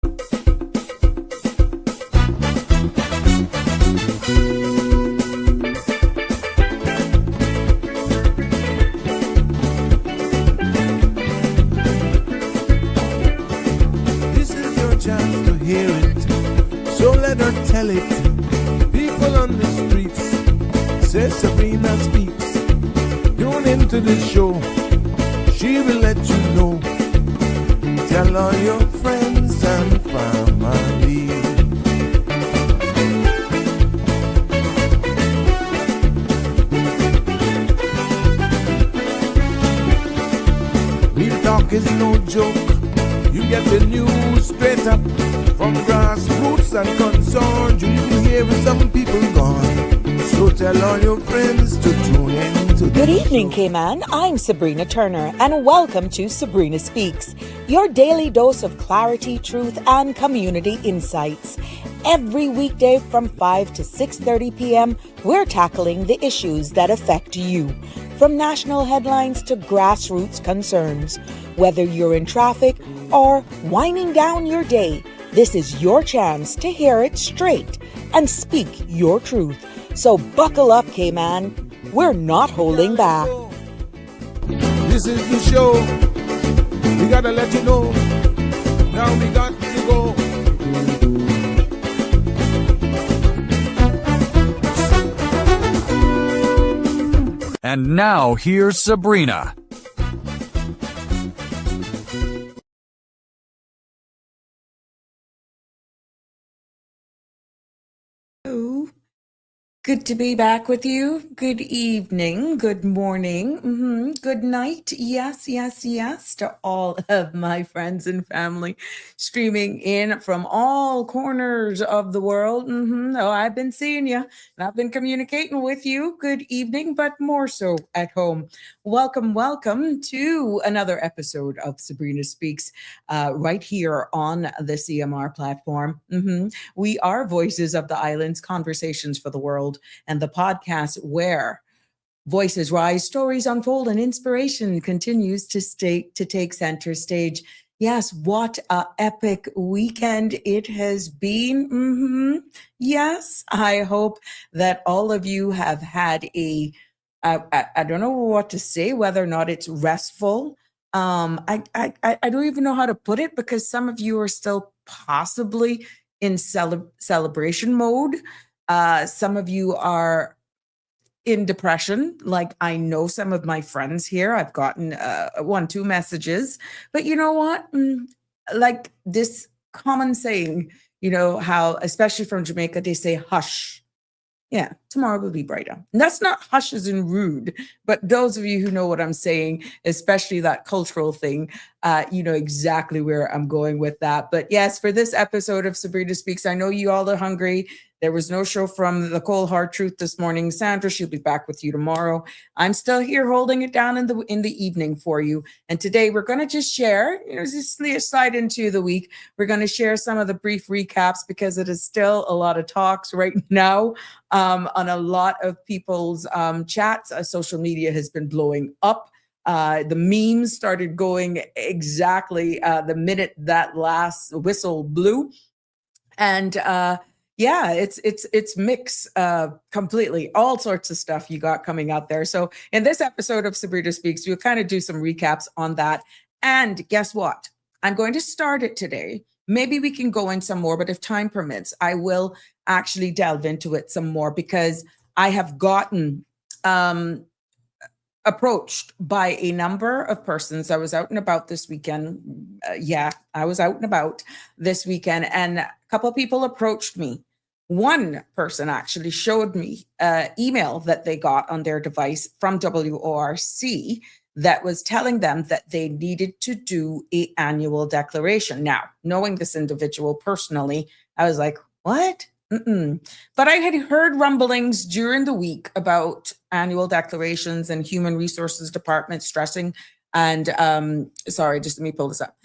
This is your chance to hear it, so let her tell it. People on the streets say Sabrina speaks. Tune into the show, she will let you know. Tell all your friends and family. Real talk is no joke. You get the news straight up from grassroots and concerns. You can hear some people gone. So tell all your friends to tune in to Good the evening, show. Cayman. I'm Sabrina Turner, and welcome to Sabrina Speaks, your daily dose of clarity, truth, and community insights. Every weekday from 5 to 6:30 p.m., we're tackling the issues that affect you, from national headlines to grassroots concerns. Whether you're in traffic or winding down your day, this is your chance to hear it straight and speak your truth. So buckle up, Cayman. We're not holding back. This is the show. We gotta let you know. Now we got to go. And now here's Sabrina. Hello. Good to be back with you. Good evening, good morning, good night. Yes, yes, yes to all of my friends and family streaming in from all corners of the world. Oh, I've been seeing you and I've been communicating with you. Good evening, but more so at home. Welcome, welcome to another episode of Sabrina Speaks right here on the CMR platform. We are Voices of the Islands, Conversations for the World, and the podcast where voices rise, stories unfold, and inspiration continues to take center stage. Yes, what a epic weekend it has been. Yes, I hope that all of you have had I don't know what to say, whether or not it's restful. I don't even know how to put it, because some of you are still possibly in celebration mode. Some of you are in depression. Like, I know some of my friends here, I've gotten 1-2 messages, but you know what? Like this common saying, you know, how, especially from Jamaica, they say hush. Yeah, tomorrow will be brighter. And that's not hush as in rude, but those of you who know what I'm saying, especially that cultural thing, you know exactly where I'm going with that. But yes, for this episode of Sabrina Speaks, I know you all are hungry. There was no show from the Cold Hard Truth this morning. Sandra, she'll be back with you tomorrow. I'm still here holding it down in the evening for you. And today we're going to just share, you know, just slide into the week. We're going to share some of the brief recaps, because it is still a lot of talks right now on a lot of people's chats. Social media has been blowing up. The memes started going exactly the minute that last whistle blew. And yeah, it's mixed completely. All sorts of stuff you got coming out there. So in this episode of Sabrina Speaks, we'll kind of do some recaps on that. And guess what? I'm going to start it today. Maybe we can go in some more, but if time permits, I will actually delve into it some more, because I have gotten approached by a number of persons. I was out and about this weekend. I was out and about this weekend, and a couple of people approached me. One person actually showed me an email that they got on their device from WORC that was telling them that they needed to do an annual declaration. Now, knowing this individual personally, I was like, what? But I had heard rumblings during the week about annual declarations and human resources department stressing and sorry, just let me pull this up.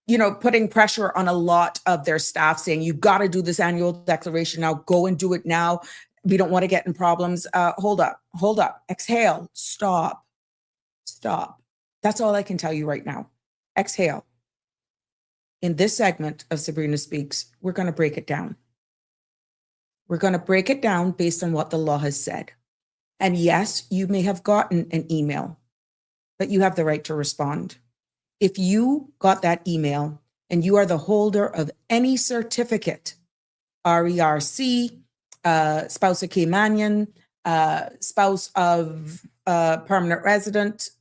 You know, putting pressure on a lot of their staff, saying, you got to do this annual declaration now, go and do it now. We don't want to get in problems. Hold up, exhale, stop. That's all I can tell you right now. Exhale. In this segment of Sabrina Speaks, we're going to break it down. We're going to break it down based on what the law has said. And yes, you may have gotten an email, but you have the right to respond. If you got that email and you are the holder of any certificate, RERC, spouse of Caymanian, spouse of permanent resident,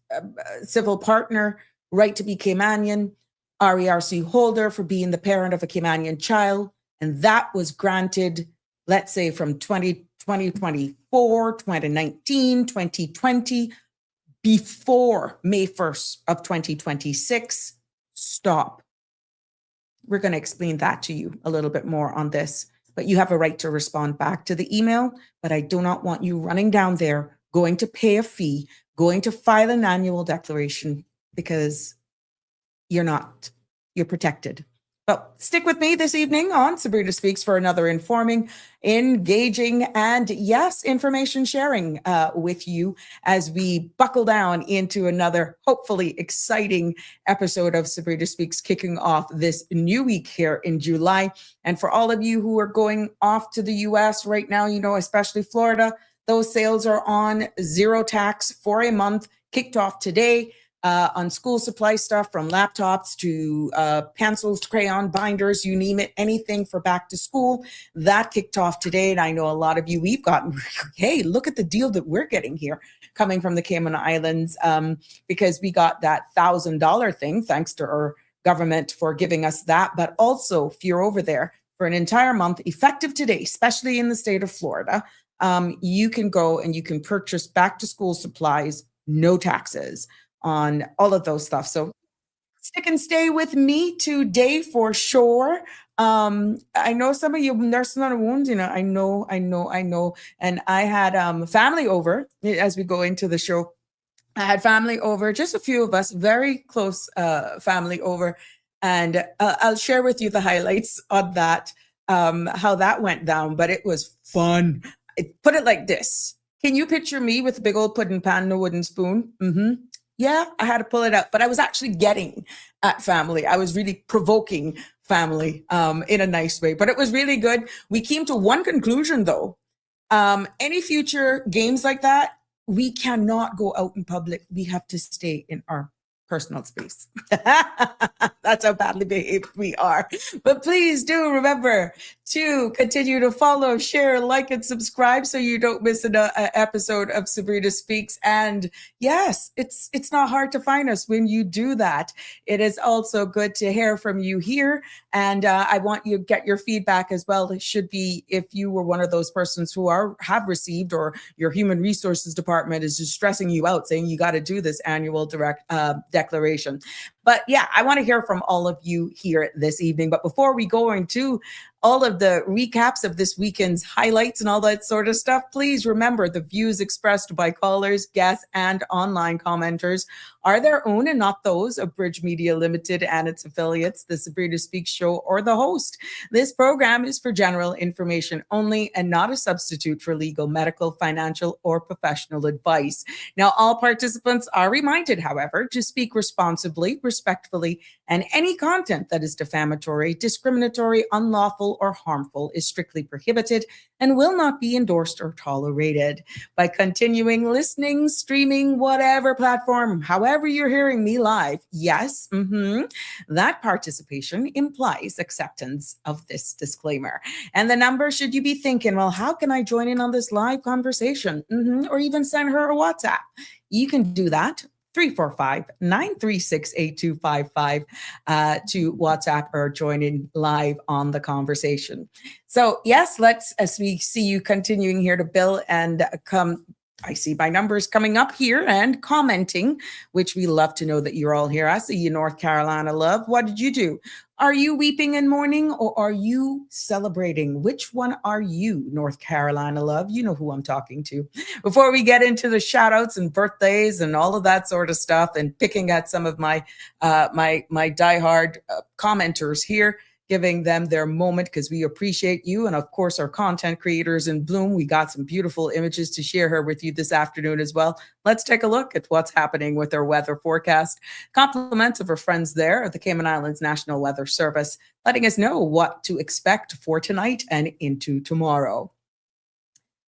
civil partner, right to be Caymanian, RERC holder for being the parent of a Caymanian child, and that was granted, let's say from 2024, 2019, 2020, before May 1st of 2026, stop. We're going to explain that to you a little bit more on this, but you have a right to respond back to the email, but I do not want you running down there, going to pay a fee, going to file an annual declaration, because you're not. You're protected. But stick with me this evening on Sabrina Speaks for another informing, engaging, and yes, information sharing with you as we buckle down into another hopefully exciting episode of Sabrina Speaks, kicking off this new week here in July. And for all of you who are going off to the US right now, you know, especially Florida, those sales are on, zero tax for a month, kicked off today. On school supply stuff, from laptops to pencils, crayon, binders, you name it, anything for back to school. That kicked off today. And I know a lot of you, we've gotten, hey, look at the deal that we're getting here coming from the Cayman Islands, because we got that $1,000 thing, thanks to our government for giving us that. But also, if you're over there for an entire month, effective today, especially in the state of Florida, you can go and you can purchase back to school supplies, no taxes on all of those stuff. So stick and stay with me today for sure. I know some of you nursing on a wound, you know, I know. And I had family over as we go into the show. I had family over, just a few of us, very close family over. And I'll share with you the highlights on that, how that went down, but it was fun. Put it like this. Can you picture me with a big old pudding pan and a wooden spoon? Yeah, I had to pull it out, but I was actually getting at family. I was really provoking family in a nice way, but it was really good. We came to one conclusion though. Any future games like that, we cannot go out in public. We have to stay in our personal space. That's how badly behaved we are. But please do remember to continue to follow, share, like, and subscribe so you don't miss an episode of Sabrina Speaks. And yes, it's not hard to find us when you do that. It is also good to hear from you here. And I want you to get your feedback as well. It should be if you were one of those persons who have received, or your human resources department is just stressing you out, saying you got to do this annual declaration. But yeah, I want to hear from all of you here this evening. But before we go into all of the recaps of this weekend's highlights and all that sort of stuff, please remember the views expressed by callers, guests, and online commenters are their own and not those of Bridge Media Limited and its affiliates, the Sabrina Speaks show, or the host. This program is for general information only and not a substitute for legal, medical, financial, or professional advice. Now, all participants are reminded, however, to speak responsibly, respectfully, and any content that is defamatory, discriminatory, unlawful, or harmful is strictly prohibited and will not be endorsed or tolerated. By continuing listening, streaming, whatever platform, however you're hearing me live, yes, that participation implies acceptance of this disclaimer. And the number, should you be thinking, well, how can I join in on this live conversation? Or even send her a WhatsApp. You can do that. 345-936-8255 to WhatsApp or join in live on the conversation. So yes, as we see you continuing here to Bill and come, I see my numbers coming up here and commenting, which we love to know that you're all here. I see you, North Carolina love. What did you do? Are you weeping and mourning, or are you celebrating? Which one are you, North Carolina love? You know who I'm talking to. Before we get into the shout outs and birthdays and all of that sort of stuff and picking at some of my diehard commenters here, giving them their moment because we appreciate you. And of course, our content creators in Bloom, we got some beautiful images to share here with you this afternoon as well. Let's take a look at what's happening with our weather forecast. Compliments of our friends there at the Cayman Islands National Weather Service, letting us know what to expect for tonight and into tomorrow.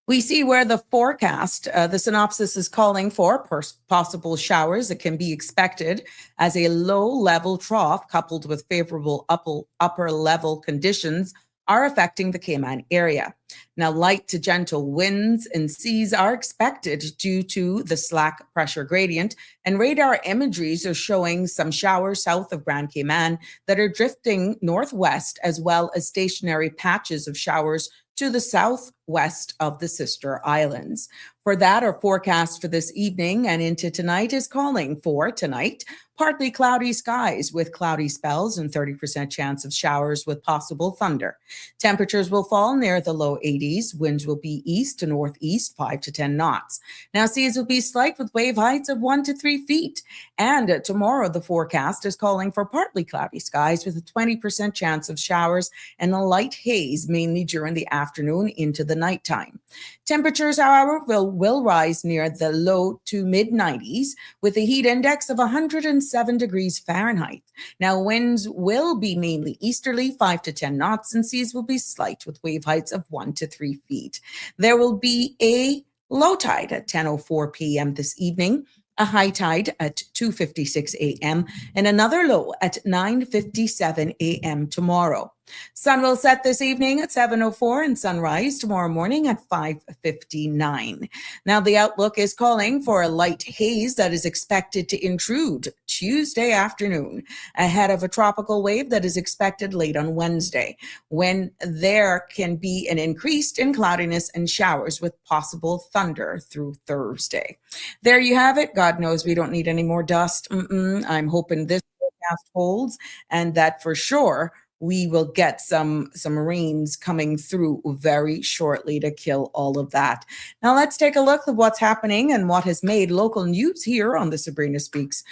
We see where the forecast, the synopsis is calling for possible showers that can be expected as a low-level trough coupled with favorable upper-level conditions are affecting the Cayman area. Now, light to gentle winds and seas are expected due to the slack pressure gradient, and radar imageries are showing some showers south of Grand Cayman that are drifting northwest, as well as stationary patches of showers to the southwest of the sister islands. For that, our forecast for this evening and into tonight is calling for tonight, partly cloudy skies with cloudy spells and 30% chance of showers with possible thunder. Temperatures will fall near the low 80s. Winds will be east to northeast, 5 to 10 knots. Now, seas will be slight with wave heights of 1 to 3 feet. And tomorrow, the forecast is calling for partly cloudy skies with a 20% chance of showers and a light haze, mainly during the afternoon into the nighttime. Temperatures, however, will rise near the low to mid 90s with a heat index of 107 degrees Fahrenheit. Now, winds will be mainly easterly, 5 to 10 knots, and seas will be slight with wave heights of 1 to 3 feet. There will be a low tide at 10:04 p.m. this evening, a high tide at 2:56 a.m., and another low at 9:57 a.m. tomorrow. Sun will set this evening at 7:04 and sunrise tomorrow morning at 5:59. Now, the outlook is calling for a light haze that is expected to intrude Tuesday afternoon ahead of a tropical wave that is expected late on Wednesday, when there can be an increase in cloudiness and showers with possible thunder through Thursday. There you have it. God knows we don't need any more dust. I'm hoping this forecast holds and that for sure we will get some rains coming through very shortly to kill all of that. Now let's take a look at what's happening and what has made local news here on the Sabrina Speaks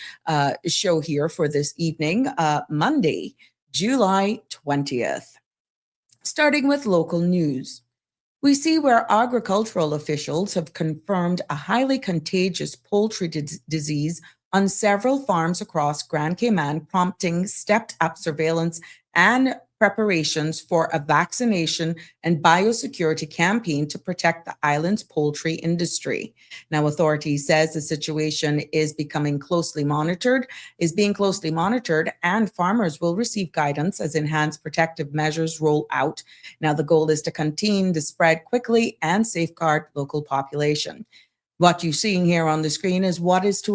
show here for this evening, Monday, July 20th. Starting with local news. We see where agricultural officials have confirmed a highly contagious poultry disease on several farms across Grand Cayman, prompting stepped-up surveillance and preparations for a vaccination and biosecurity campaign to protect the island's poultry industry. Now, authorities says the situation is being closely monitored, and farmers will receive guidance as enhanced protective measures roll out. Now, the goal is to contain the spread quickly and safeguard local population. What you're seeing here on the screen is what is to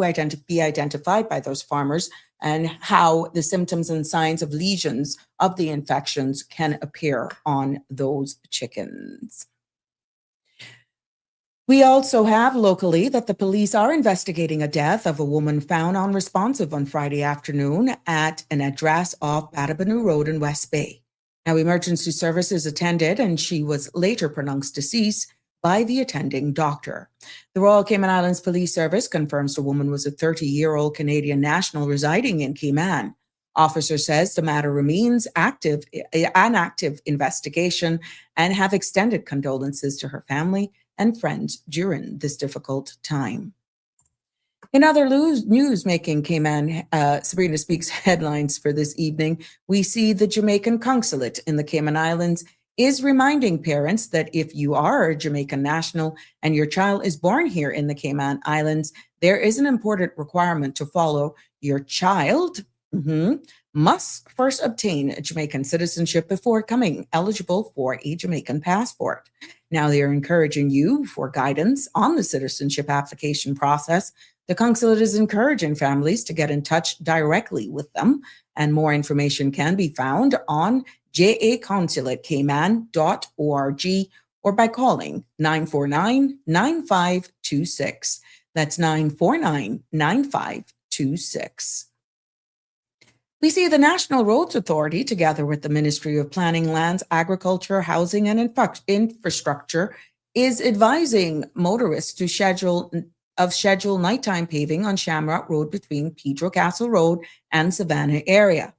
be identified by those farmers and how the symptoms and signs of lesions of the infections can appear on those chickens. We also have locally that the police are investigating a death of a woman found unresponsive on Friday afternoon at an address off Batabanu Road in West Bay. Now, emergency services attended and she was later pronounced deceased by the attending doctor. The Royal Cayman Islands Police Service confirms the woman was a 30-year-old Canadian national residing in Cayman. Officer says the matter remains an active investigation and have extended condolences to her family and friends during this difficult time. In other news making Cayman, Sabrina Speaks headlines for this evening, we see the Jamaican consulate in the Cayman Islands is reminding parents that if you are a Jamaican national and your child is born here in the Cayman Islands, there is an important requirement to follow. Your child must first obtain a Jamaican citizenship before becoming eligible for a Jamaican passport. Now, they are encouraging you for guidance on the citizenship application process. The consulate is encouraging families to get in touch directly with them, and more information can be found on jaconsulateCayman.org or by calling 949-9526. That's 949-9526. We see the National Roads Authority, together with the Ministry of Planning, Lands, Agriculture, Housing and Infrastructure, is advising motorists to schedule nighttime paving on Shamrock Road between Pedro Castle Road and Savannah area.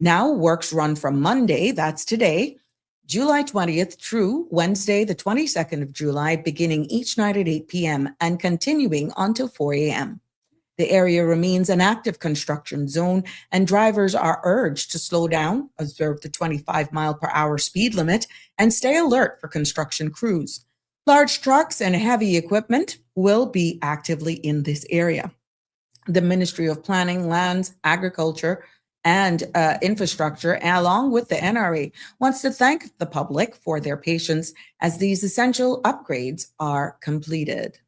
Now works run from Monday, that's today, July 20th through Wednesday, the 22nd of July, beginning each night at 8 p.m. and continuing until 4 a.m. The area remains an active construction zone, and drivers are urged to slow down, observe the 25-mile-per-hour speed limit, and stay alert for construction crews. Large trucks and heavy equipment will be actively in this area. The Ministry of Planning, Lands, Agriculture, and Infrastructure, along with the NRA, wants to thank the public for their patience as these essential upgrades are completed.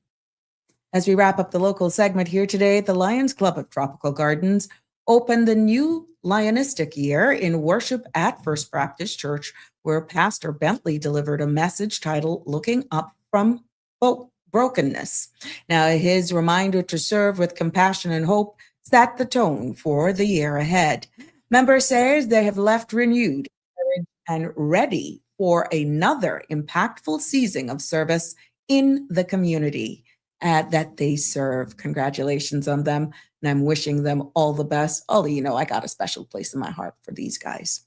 As we wrap up the local segment here today, the Lions Club of Tropical Gardens opened the new Lionistic year in worship at First Baptist Church, where Pastor Bentley delivered a message titled Looking Up from Brokenness. Now, his reminder to serve with compassion and hope set the tone for the year ahead. Members say they have left renewed and ready for another impactful season of service in the community that they serve. Congratulations on them. And I'm wishing them all the best. Although, you know, I got a special place in my heart for these guys.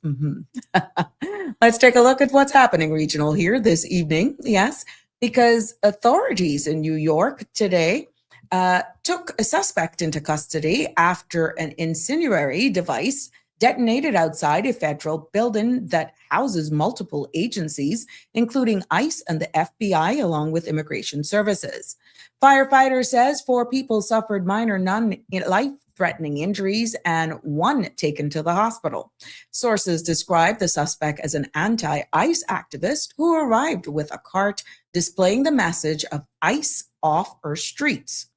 Let's take a look at what's happening regional here this evening. Yes, because authorities in New York today took a suspect into custody after an incendiary device detonated outside a federal building that houses multiple agencies, including ICE and the FBI, along with Immigration Services. Firefighter says 4 people suffered minor non-life-threatening injuries and 1 taken to the hospital. Sources describe the suspect as an anti-ICE activist who arrived with a cart displaying the message of ICE off our streets.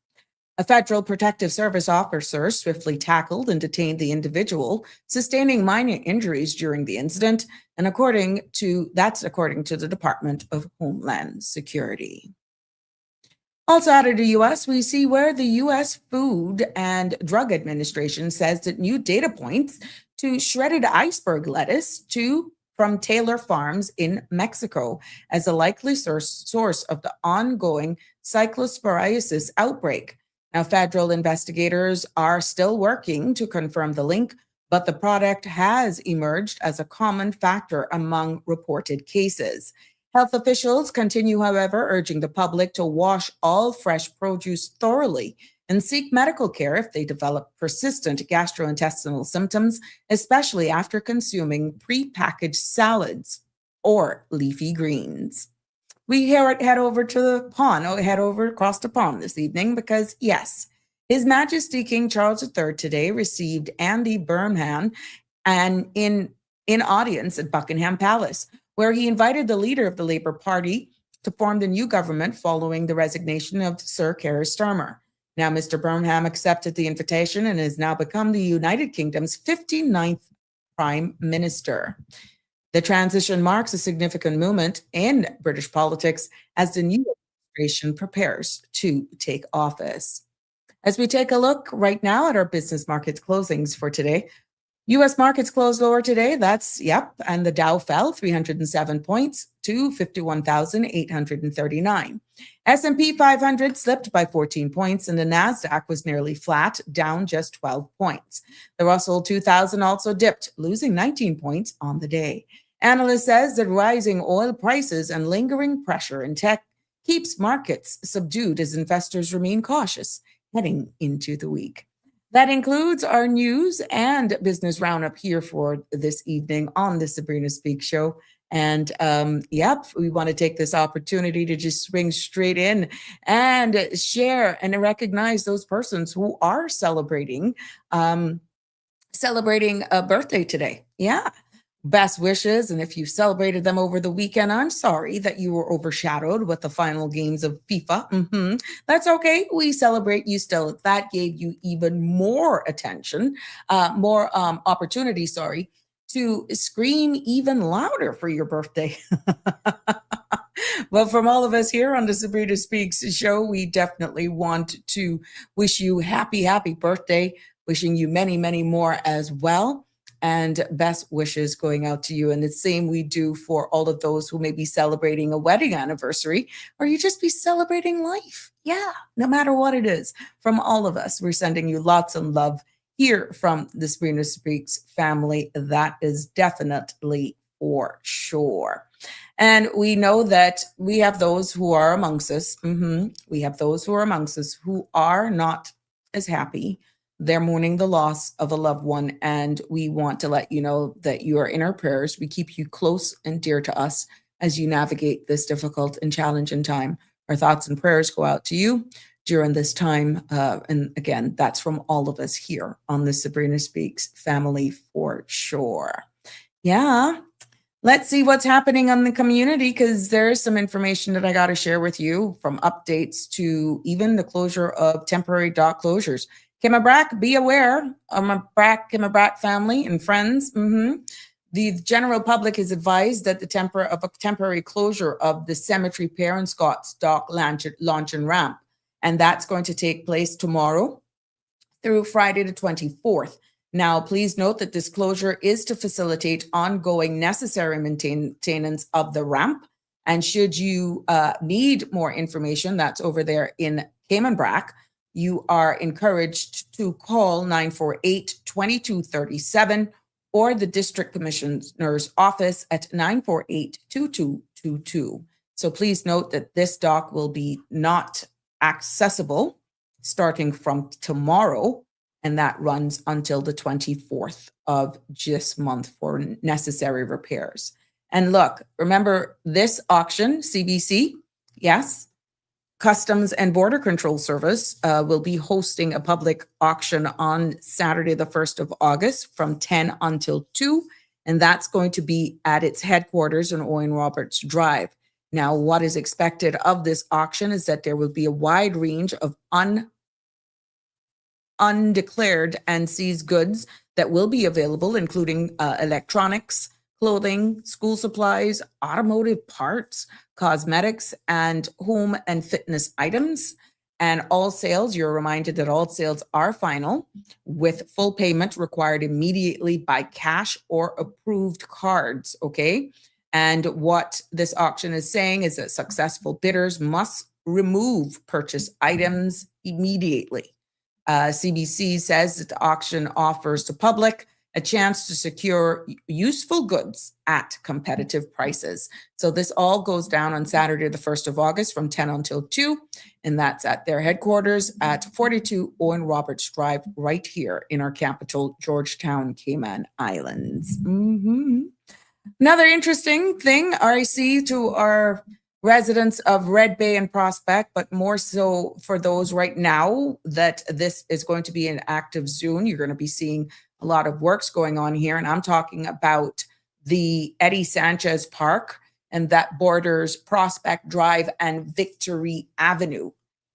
A federal protective service officer swiftly tackled and detained the individual, sustaining minor injuries during the incident, and according to the Department of Homeland Security. Also out of the U.S., we see where the U.S. Food and Drug Administration says that new data points to shredded iceberg lettuce from Taylor Farms in Mexico as a likely source of the ongoing cyclosporiasis outbreak. Now, federal investigators are still working to confirm the link, but the product has emerged as a common factor among reported cases. Health officials continue, however, urging the public to wash all fresh produce thoroughly and seek medical care if they develop persistent gastrointestinal symptoms, especially after consuming prepackaged salads or leafy greens. We head over to the pond, head over across the pond this evening because, yes, His Majesty King Charles III today received Andy Burnham and in audience at Buckingham Palace, where he invited the leader of the Labour Party to form the new government following the resignation of Sir Keir Starmer. Now, Mr. Burnham accepted the invitation and has now become the United Kingdom's 59th Prime Minister. The transition marks a significant moment in British politics as the new administration prepares to take office. As we take a look right now at our business markets closings for today, U.S. markets closed lower today. And the Dow fell 307 points to 51,839. S&P 500 slipped by 14 points, and the NASDAQ was nearly flat, down just 12 points. The Russell 2000 also dipped, losing 19 points on the day. Analyst says that rising oil prices and lingering pressure in tech keeps markets subdued as investors remain cautious heading into the week. That includes our news and business roundup here for this evening on the Sabrina Speaks Show. And we want to take this opportunity to just swing straight in and share and recognize those persons who are celebrating a birthday today. Yeah. Best wishes. And if you celebrated them over the weekend, I'm sorry that you were overshadowed with the final games of FIFA. That's okay. We celebrate you still. That gave you even more attention, more opportunity, to scream even louder for your birthday. Well, from all of us here on the Sabrina Speaks show, we definitely want to wish you happy birthday, wishing you many, many more as well. And best wishes going out to you. And the same we do for all of those who may be celebrating a wedding anniversary, or you just be celebrating life. Yeah, no matter what it is. From all of us, we're sending you lots of love hear from the Sabrina Speaks family. That is definitely for sure. And we know that we have those who are amongst us. We have those who are amongst us who are not as happy. They're mourning the loss of a loved one. And we want to let you know that you are in our prayers. We keep you close and dear to us as you navigate this difficult and challenging time. Our thoughts and prayers go out to you during this time. And again, that's from all of us here on the Sabrina Speaks family for sure. Yeah. Let's see what's happening on the community, because there's some information that I got to share with you, from updates to even the closure of temporary dock closures. Kimmabrack, be aware, Kimmabrack family and friends. The general public is advised that of a temporary closure of the Cemetery Parent Scott's dock launch and ramp, and that's going to take place tomorrow through Friday the 24th. Now, please note that this closure is to facilitate ongoing necessary maintenance of the ramp. And should you need more information, that's over there in Caymanbrack, you are encouraged to call 948-2237 or the District Commissioner's office at 948-2222. So please note that this dock will be not accessible starting from tomorrow, and that runs until the 24th of this month for necessary repairs. And look, remember this auction, CBC, yes, Customs and Border Control Service will be hosting a public auction on Saturday, the 1st of August from 10 until 2, and that's going to be at its headquarters in Owen Roberts Drive. Now, what is expected of this auction is that there will be a wide range of undeclared and seized goods that will be available, including electronics, clothing, school supplies, automotive parts, cosmetics, and home and fitness items. And all sales, you're reminded that all sales are final, with full payment required immediately by cash or approved cards, okay? And what this auction is saying is that successful bidders must remove purchased items immediately. CBC says that the auction offers the public a chance to secure useful goods at competitive prices. So this all goes down on Saturday, the 1st of August from 10 until 2, and that's at their headquarters at 42 Owen Roberts Drive, right here in our capital, Georgetown, Cayman Islands. Another interesting thing, RIC to our residents of Red Bay and Prospect, but more so for those right now that this is going to be an active zone. You're going to be seeing a lot of works going on here. And I'm talking about the Eddie Sanchez Park, and that borders Prospect Drive and Victory Avenue.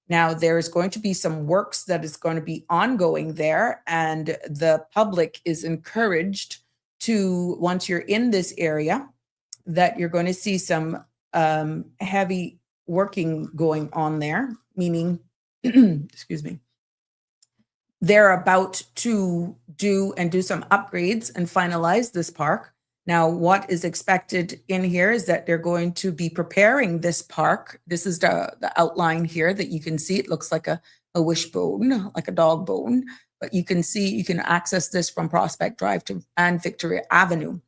Now, there's going to be some works that is going to be ongoing there, and the public is encouraged to, once you're in this area, that you're going to see some heavy working going on there, meaning, excuse me, they're about to do some upgrades and finalize this park. Now, what is expected in here is that they're going to be preparing this park. This is the outline here that you can see. It looks like a wishbone, like a dog bone, but you can see, you can access this from Prospect Drive and Victoria Avenue.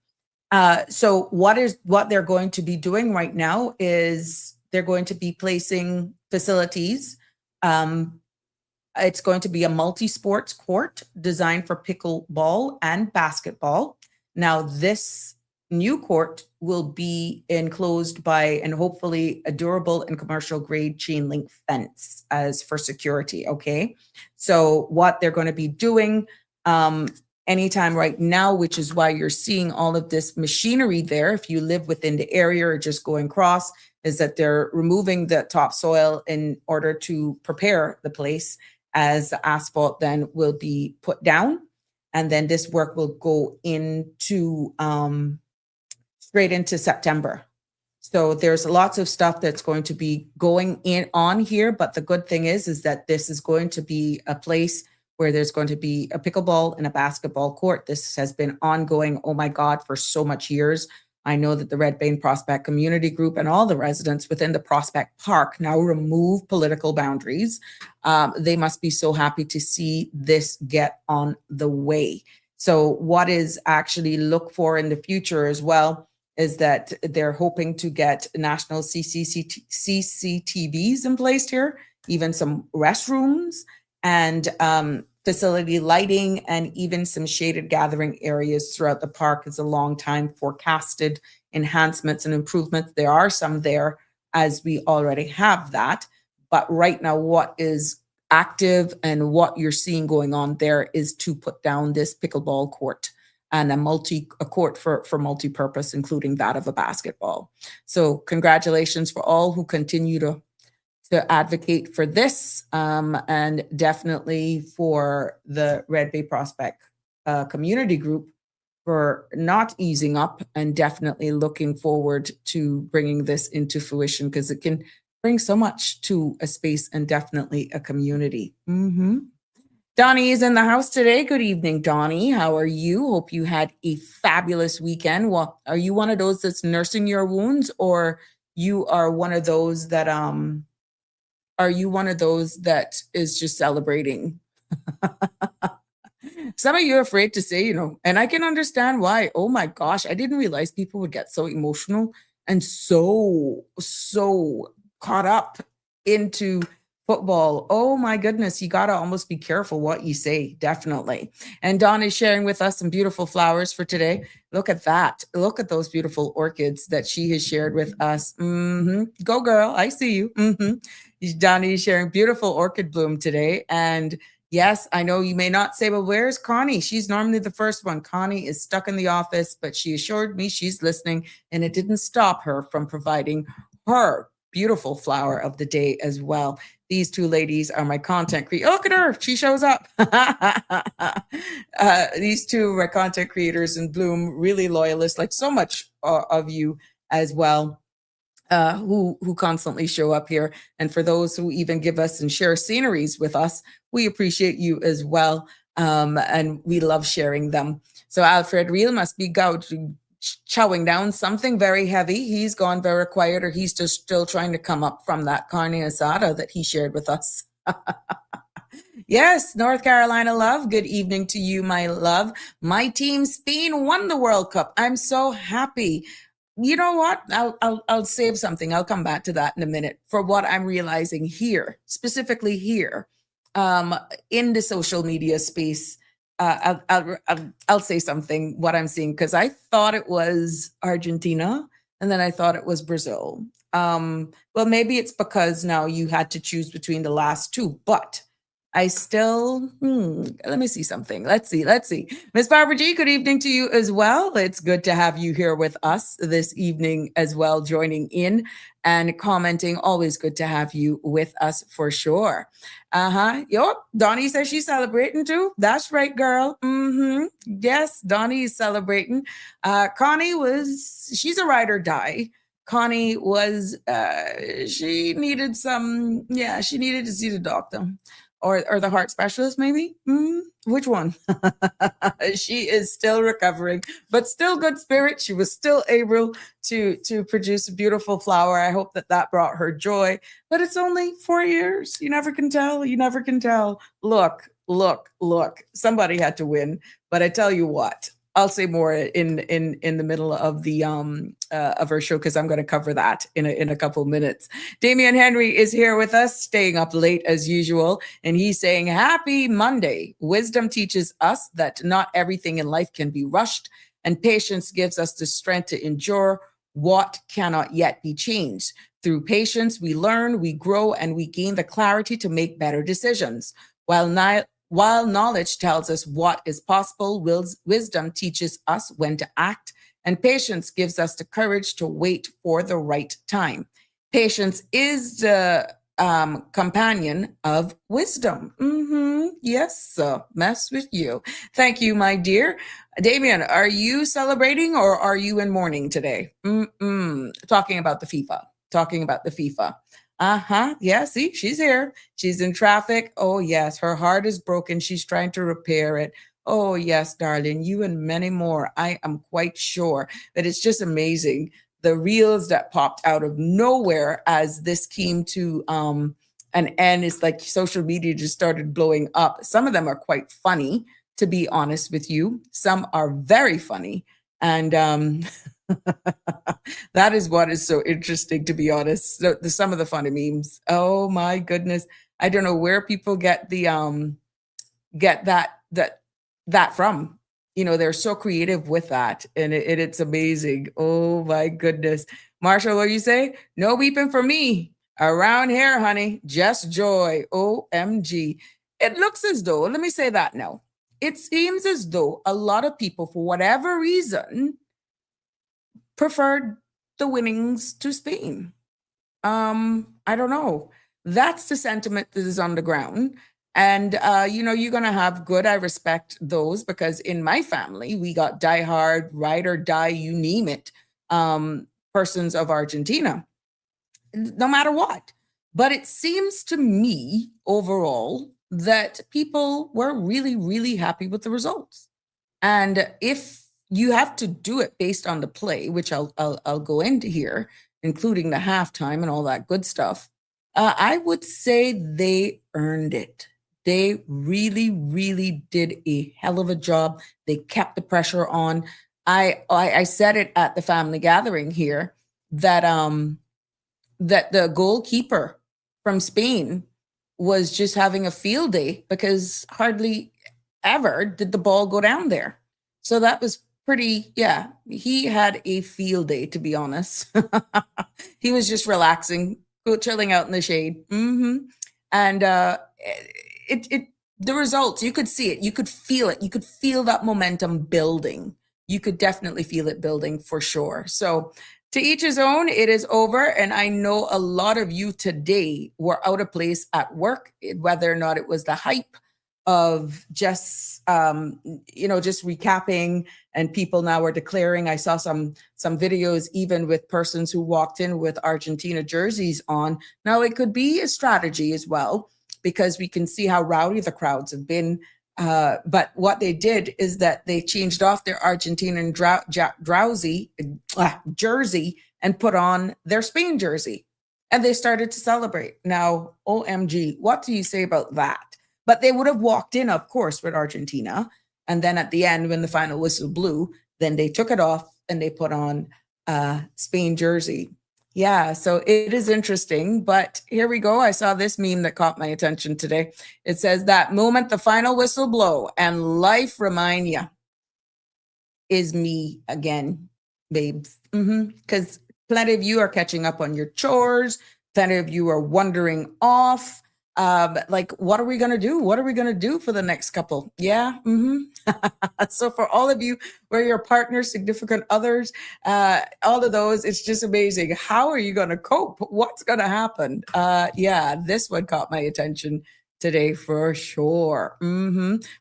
So what they're going to be doing right now is they're going to be placing facilities. It's going to be a multi-sports court designed for pickleball and basketball. Now, this new court will be enclosed by, and hopefully, a durable and commercial grade chain link fence as for security, okay? So what they're going to be doing anytime right now, which is why you're seeing all of this machinery there, if you live within the area or just going across, is that they're removing the topsoil in order to prepare the place, as the asphalt then will be put down. And then this work will go into straight into September. So there's lots of stuff that's going to be going on here. But the good thing is that this is going to be a place where there's going to be a pickleball and a basketball court. This has been ongoing, oh my God, for so much years. I know that the Red Bay Prospect Community Group and all the residents within the Prospect Park now remove political boundaries. They must be so happy to see this get on the way. So what is actually look for in the future as well is that they're hoping to get national CCTVs in place here, even some restrooms and facility lighting, and even some shaded gathering areas throughout the park is a long time forecasted enhancements and improvements. There are some there, as we already have that. But right now, what is active and what you're seeing going on there is to put down this pickleball court and a court for multi-purpose, including that of a basketball. So congratulations for all who continue to advocate for this, and definitely for the Red Bay Prospect Community Group for not easing up, and definitely looking forward to bringing this into fruition, because it can bring so much to a space and definitely a community. Donnie is in the house today. Good evening, Donnie. How are you? Hope you had a fabulous weekend. Well, are you one of those that's nursing your wounds, or you are one of those that is just celebrating? Some of you are afraid to say, and I can understand why. Oh my gosh, I didn't realize people would get so emotional and so caught up into football. Oh my goodness, you got to almost be careful what you say, definitely. And Dawn is sharing with us some beautiful flowers for today. Look at that. Look at those beautiful orchids that she has shared with us. Go girl, I see you. Donnie is sharing beautiful orchid bloom today. And yes, I know you may not say, well, where's Connie? She's normally the first one. Connie is stuck in the office, but she assured me she's listening, and it didn't stop her from providing her beautiful flower of the day as well. These two ladies are my content creators. Look at her. She shows up. These two are content creators in bloom, really loyalists, like so much of you as well. Who constantly show up here. And for those who even give us and share sceneries with us, we appreciate you as well. And we love sharing them. So Alfred Reel must be chowing down something very heavy. He's gone very quiet, or he's just still trying to come up from that carne asada that he shared with us. Yes, North Carolina love. Good evening to you, my love. My team Spain won the World Cup. I'm so happy. You know what? I'll save something. I'll come back to that in a minute for what I'm realizing here, specifically here, in the social media space. I'll say something what I'm seeing, because I thought it was Argentina and then I thought it was Brazil. Well, maybe it's because now you had to choose between the last two, but I still, let me see something. Let's see. Miss Barbara G, good evening to you as well. It's good to have you here with us this evening as well, joining in and commenting. Always good to have you with us for sure. Yo, Donnie says she's celebrating too. That's right, girl. Yes, Donnie is celebrating. Connie she's a ride or die. Connie was, she needed to see the doctor. Or the heart specialist, maybe? Which one? She is still recovering, but still good spirit. She was still able to produce a beautiful flower. I hope that brought her joy. But it's only 4 years. You never can tell. Look. Somebody had to win. But I tell you what, I'll say more in the middle of the of our show, because I'm going to cover that in a couple of minutes. Damian Henry is here with us, staying up late as usual, and he's saying, "Happy Monday. Wisdom teaches us that not everything in life can be rushed, and patience gives us the strength to endure what cannot yet be changed. Through patience, we learn, we grow, and we gain the clarity to make better decisions. While knowledge tells us what is possible, wisdom teaches us when to act, and patience gives us the courage to wait for the right time. Patience is the companion of wisdom." Yes, mess with you. Thank you, my dear. Damien, are you celebrating or are you in mourning today? Talking about the FIFA. Yeah, see, she's here. She's in traffic. Oh, yes, her heart is broken. She's trying to repair it. Oh, yes, darling, you and many more. I am quite sure that it's just amazing the reels that popped out of nowhere as this came to an end. It's like social media just started blowing up. Some of them are quite funny, to be honest with you. Some are very funny. And that is what is so interesting, to be honest. Some of the funny memes. Oh my goodness. I don't know where people get the get that from. They're so creative with that, and it's amazing. Oh my goodness. Marshall, what do you say? No weeping for me around here, honey. Just joy. OMG. It looks as though, let me say that now. It seems as though a lot of people, for whatever reason, preferred the winnings to Spain. I don't know. That's the sentiment that is on the ground. And you're gonna have good. I respect those because in my family, we got diehard, ride or die, you name it, persons of Argentina, no matter what. But it seems to me overall that people were really, really happy with the results. And if you have to do it based on the play, which I'll go into here, including the halftime and all that good stuff, I would say they earned it. They really, really did a hell of a job. They kept the pressure on. I said it at the family gathering here that that the goalkeeper from Spain was just having a field day because hardly ever did the ball go down there. So that was pretty, yeah, he had a field day, to be honest. He was just relaxing, chilling out in the shade. And the results, you could see it, you could feel it, you could feel that momentum building. You could definitely feel it building for sure. So to each his own, it is over. And I know a lot of you today were out of place at work, whether or not it was the hype of just just recapping, and people now are declaring. I saw some videos even with persons who walked in with Argentina jerseys on. Now it could be a strategy as well, because we can see how rowdy the crowds have been. But what they did is that they changed off their Argentinian jersey and put on their Spain jersey, and they started to celebrate. Now, OMG, what do you say about that? But they would have walked in, of course, with Argentina. And then at the end, when the final whistle blew, then they took it off and they put on Spain jersey. Yeah, so it is interesting. But here we go. I saw this meme that caught my attention today. It says, that moment the final whistle blow and life remind ya is me again, babes. Because plenty of you are catching up on your chores. Plenty of you are wandering off. Like, what are we going to do? What are we going to do for the next couple? Yeah. So for all of you where your partners, significant others, all of those, it's just amazing. How are you going to cope? What's going to happen? Yeah, this one caught my attention today for sure.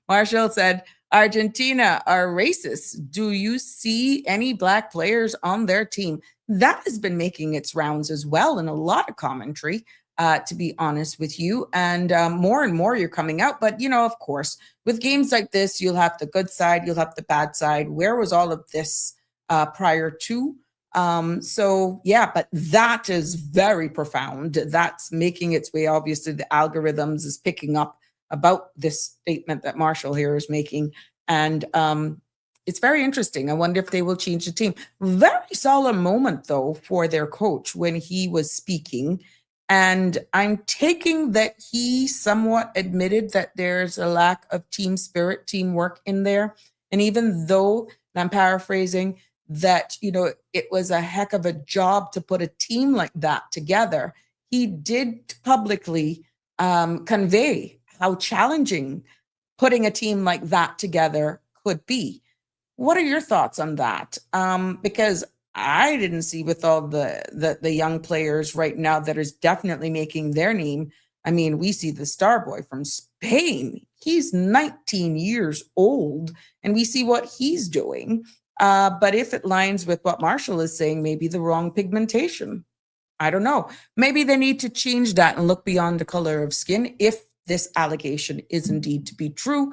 Marshall said, Argentina are racist. Do you see any Black players on their team? That has been making its rounds as well in a lot of commentary. To be honest with you. And more and more you're coming out. But, of course, with games like this, you'll have the good side, you'll have the bad side. Where was all of this prior to? So, yeah, but that is very profound. That's making its way. Obviously, the algorithms is picking up about this statement that Marshall here is making. And it's very interesting. I wonder if they will change the team. Very solemn moment, though, for their coach when he was speaking. And I'm taking that he somewhat admitted that there's a lack of team spirit, teamwork in there. And even though, and I'm paraphrasing, that, it was a heck of a job to put a team like that together, he did publicly convey how challenging putting a team like that together could be. What are your thoughts on that? Because I didn't see with all the young players right now that is definitely making their name. I mean, we see the star boy from Spain. He's 19 years old, and we see what he's doing. But if it lines with what Marshall is saying, maybe the wrong pigmentation. I don't know. Maybe they need to change that and look beyond the color of skin if this allegation is indeed to be true.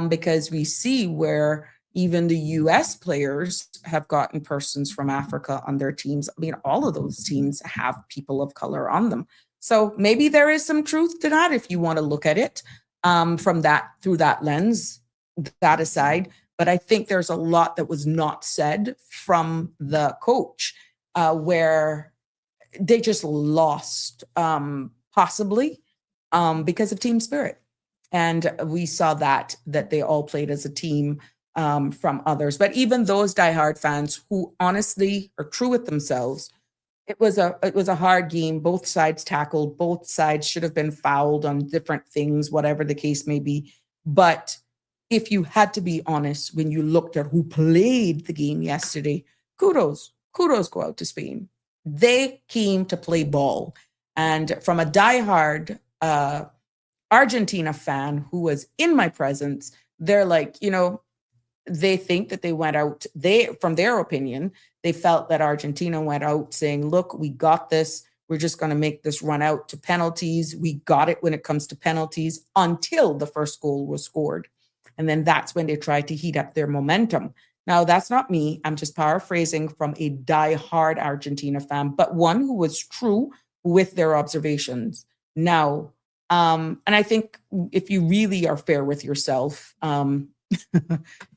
because we see where even the US players have gotten persons from Africa on their teams. I mean, all of those teams have people of color on them. So maybe there is some truth to that if you want to look at it from that through that lens, that aside. But I think there's a lot that was not said from the coach where they just lost, possibly because of team spirit. And we saw that they all played as a team from others. But even those diehard fans who honestly are true with themselves, it was a hard game. Both sides tackled. Both sides should have been fouled on different things, whatever the case may be. But if you had to be honest, when you looked at who played the game yesterday, kudos go out to Spain. They came to play ball. And from a diehard Argentina fan who was in my presence, they're like, they think that they went out, from their opinion, they felt that Argentina went out saying, look, we got this. We're just going to make this run out to penalties. We got it when it comes to penalties until the first goal was scored. And then that's when they tried to heat up their momentum. Now, that's not me. I'm just paraphrasing from a diehard Argentina fan, but one who was true with their observations. Now, and I think if you really are fair with yourself,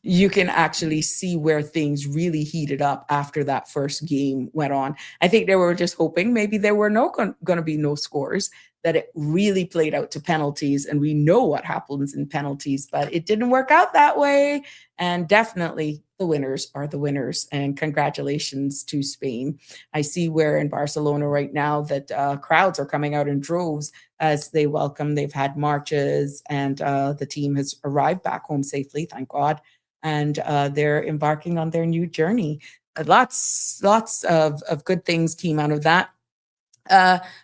you can actually see where things really heated up after that first game went on. I think they were just hoping maybe there were going to be no scores, that it really played out to penalties. And we know what happens in penalties, but it didn't work out that way. And definitely the winners are the winners. And congratulations to Spain. I see where in Barcelona right now that crowds are coming out in droves as they welcome. They've had marches and the team has arrived back home safely, thank God. And they're embarking on their new journey. Lots of good things came out of that.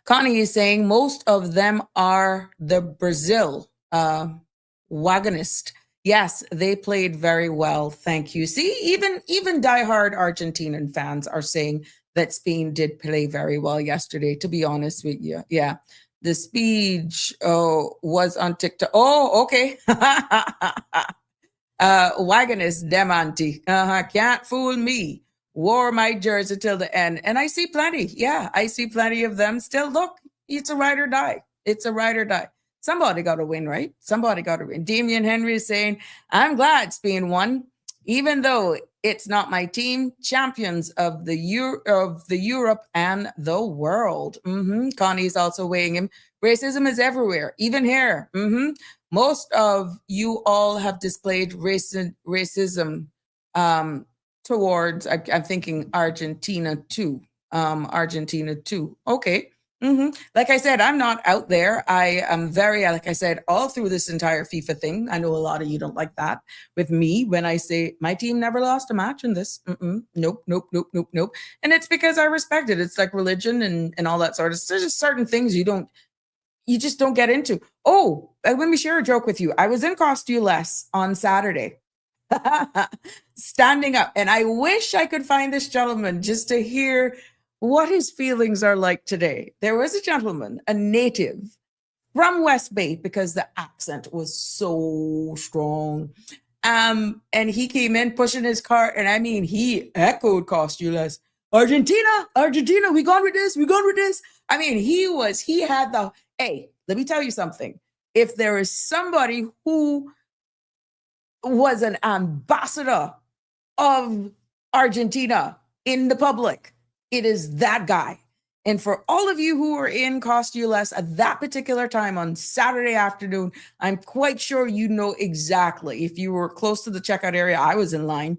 Connie is saying most of them are the Brazil wagonist. Yes, they played very well. Thank you. See, even diehard Argentinian fans are saying that Spain did play very well yesterday, to be honest with you. Yeah. The speech was on TikTok. Oh, okay. Wagonist, them auntie. Can't fool me. Wore my jersey till the end. And I see plenty. Yeah, I see plenty of them still. Look, it's a ride or die. It's a ride or die. Somebody got to win, right? Somebody got to win. Damian Henry is saying, I'm glad Spain won, even though it's not my team. Champions of the Europe and the world. Connie's also weighing him. Racism is everywhere, even here. Most of you all have displayed racism towards, I'm thinking Argentina too. Argentina too. Okay. Like I said, I'm not out there. I am very, like I said, all through this entire FIFA thing. I know a lot of you don't like that with me when I say my team never lost a match in this. Nope. And it's because I respect it. It's like religion and all that sort of. There's just certain things you just don't get into. Oh, let me share a joke with you. I was in Cost-U-Less on Saturday. Standing up, and I wish I could find this gentleman just to hear what his feelings are like today. There was a gentleman, a native from West Bay, because the accent was so strong. And he came in pushing his cart, and I mean, he echoed Cost-U-Less. Argentina, we gone with this. I mean, he had the, hey, let me tell you something. If there is somebody who was an ambassador of Argentina in the public, it is that guy. And for all of you who were in Cost-U-Less at that particular time on Saturday afternoon, I'm quite sure you know exactly. If you were close to the checkout area, I was in line.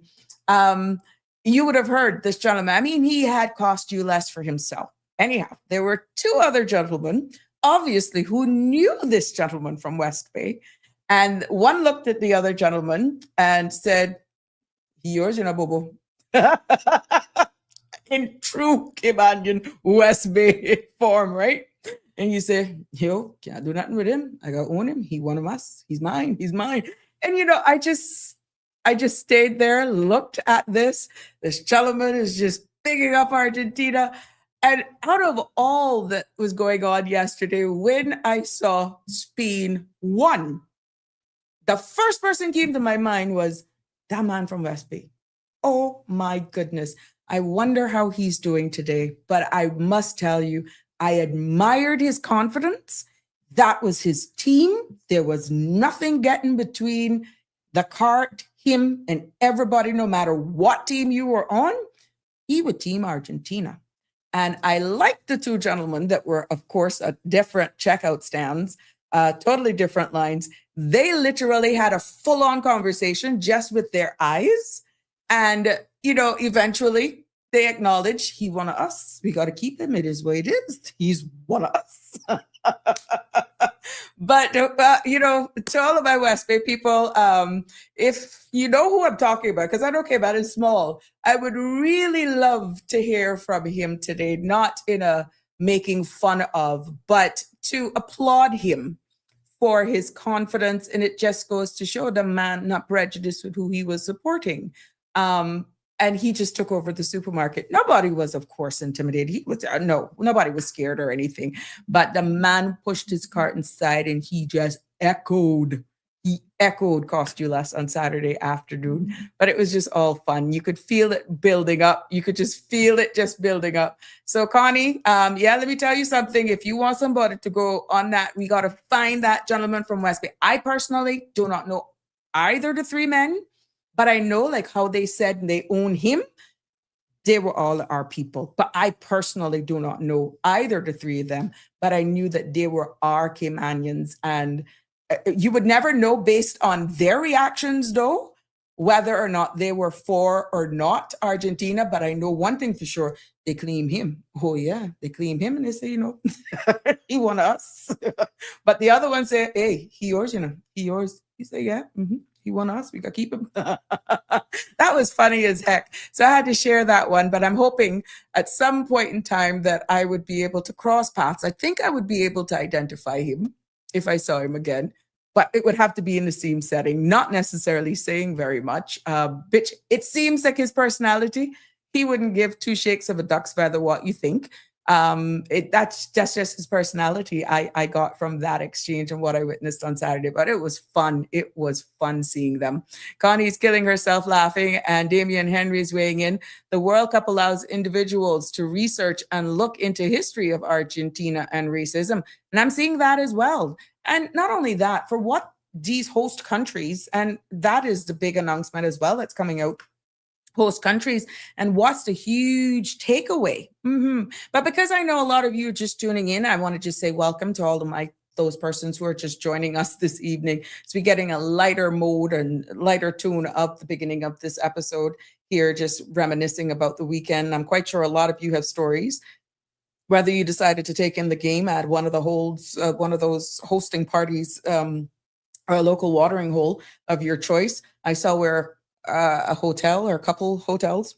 You would have heard this gentleman. I mean, he had Cost-U-Less for himself. Anyhow, there were two other gentlemen, obviously, who knew this gentleman from West Bay. And one looked at the other gentleman and said, yours, Bobo. In true Caymanian West Bay form, right? And you say, yo, can't do nothing with him. I gotta own him. He one of us. He's mine. And I just stayed there, looked at this. This gentleman is just picking up Argentina. And out of all that was going on yesterday, when I saw Spain won, the first person came to my mind was that man from West Bay. Oh my goodness. I wonder how he's doing today. But I must tell you, I admired his confidence. That was his team. There was nothing getting between the cart, him, and everybody, no matter what team you were on. He would team Argentina. And I liked the two gentlemen that were, of course, at different checkout stands, totally different lines. They literally had a full-on conversation just with their eyes. And, eventually they acknowledged he one of us. We got to keep him. It is what it is. He's one of us. But, to all of my West Bay people, if you know who I'm talking about, because I don't care about it small, I would really love to hear from him today, not in a making fun of, but to applaud him for his confidence. And it just goes to show the man not prejudiced with who he was supporting. And he just took over the supermarket. Nobody was, of course, intimidated. Nobody was scared or anything. But the man pushed his cart inside and he just echoed. He echoed cost you less on Saturday afternoon. But it was just all fun. You could feel it building up. You could just feel it just building up. So Connie, let me tell you something. If you want somebody to go on that, we got to find that gentleman from West Bay. I personally do not know either the three men. But I know like how they said they own him. They were all our people. But I personally do not know either the three of them. But I knew that they were our Caymanians. And you would never know based on their reactions, though, whether or not they were for or not Argentina. But I know one thing for sure. They claim him. Oh, yeah. They claim him and they say, he won us. But the other one say, hey, he yours, he yours. He say, yeah. Mm-hmm. He won us. We got to keep him. That was funny as heck. So I had to share that one, but I'm hoping at some point in time that I would be able to cross paths. I think I would be able to identify him if I saw him again, but it would have to be in the same setting, not necessarily saying very much. Bitch, it seems like his personality, he wouldn't give two shakes of a duck's feather what you think. That's just his personality I got from that exchange and what I witnessed on Saturday. But it was fun. It was fun seeing them. Connie's killing herself laughing, and Damian Henry's weighing in. The World Cup allows individuals to research and look into history of Argentina and racism. And I'm seeing that as well. And not only that, for what these host countries, and that is the big announcement as well that's coming out, host countries, and what's the huge takeaway. But because I know a lot of you are just tuning in, I want to just say welcome to all of those persons who are just joining us this evening. So we're getting a lighter mode and lighter tune of the beginning of this episode here, just reminiscing about the weekend. I'm quite sure a lot of you have stories, whether you decided to take in the game at one of those hosting parties, or a local watering hole of your choice. I saw where a hotel or a couple hotels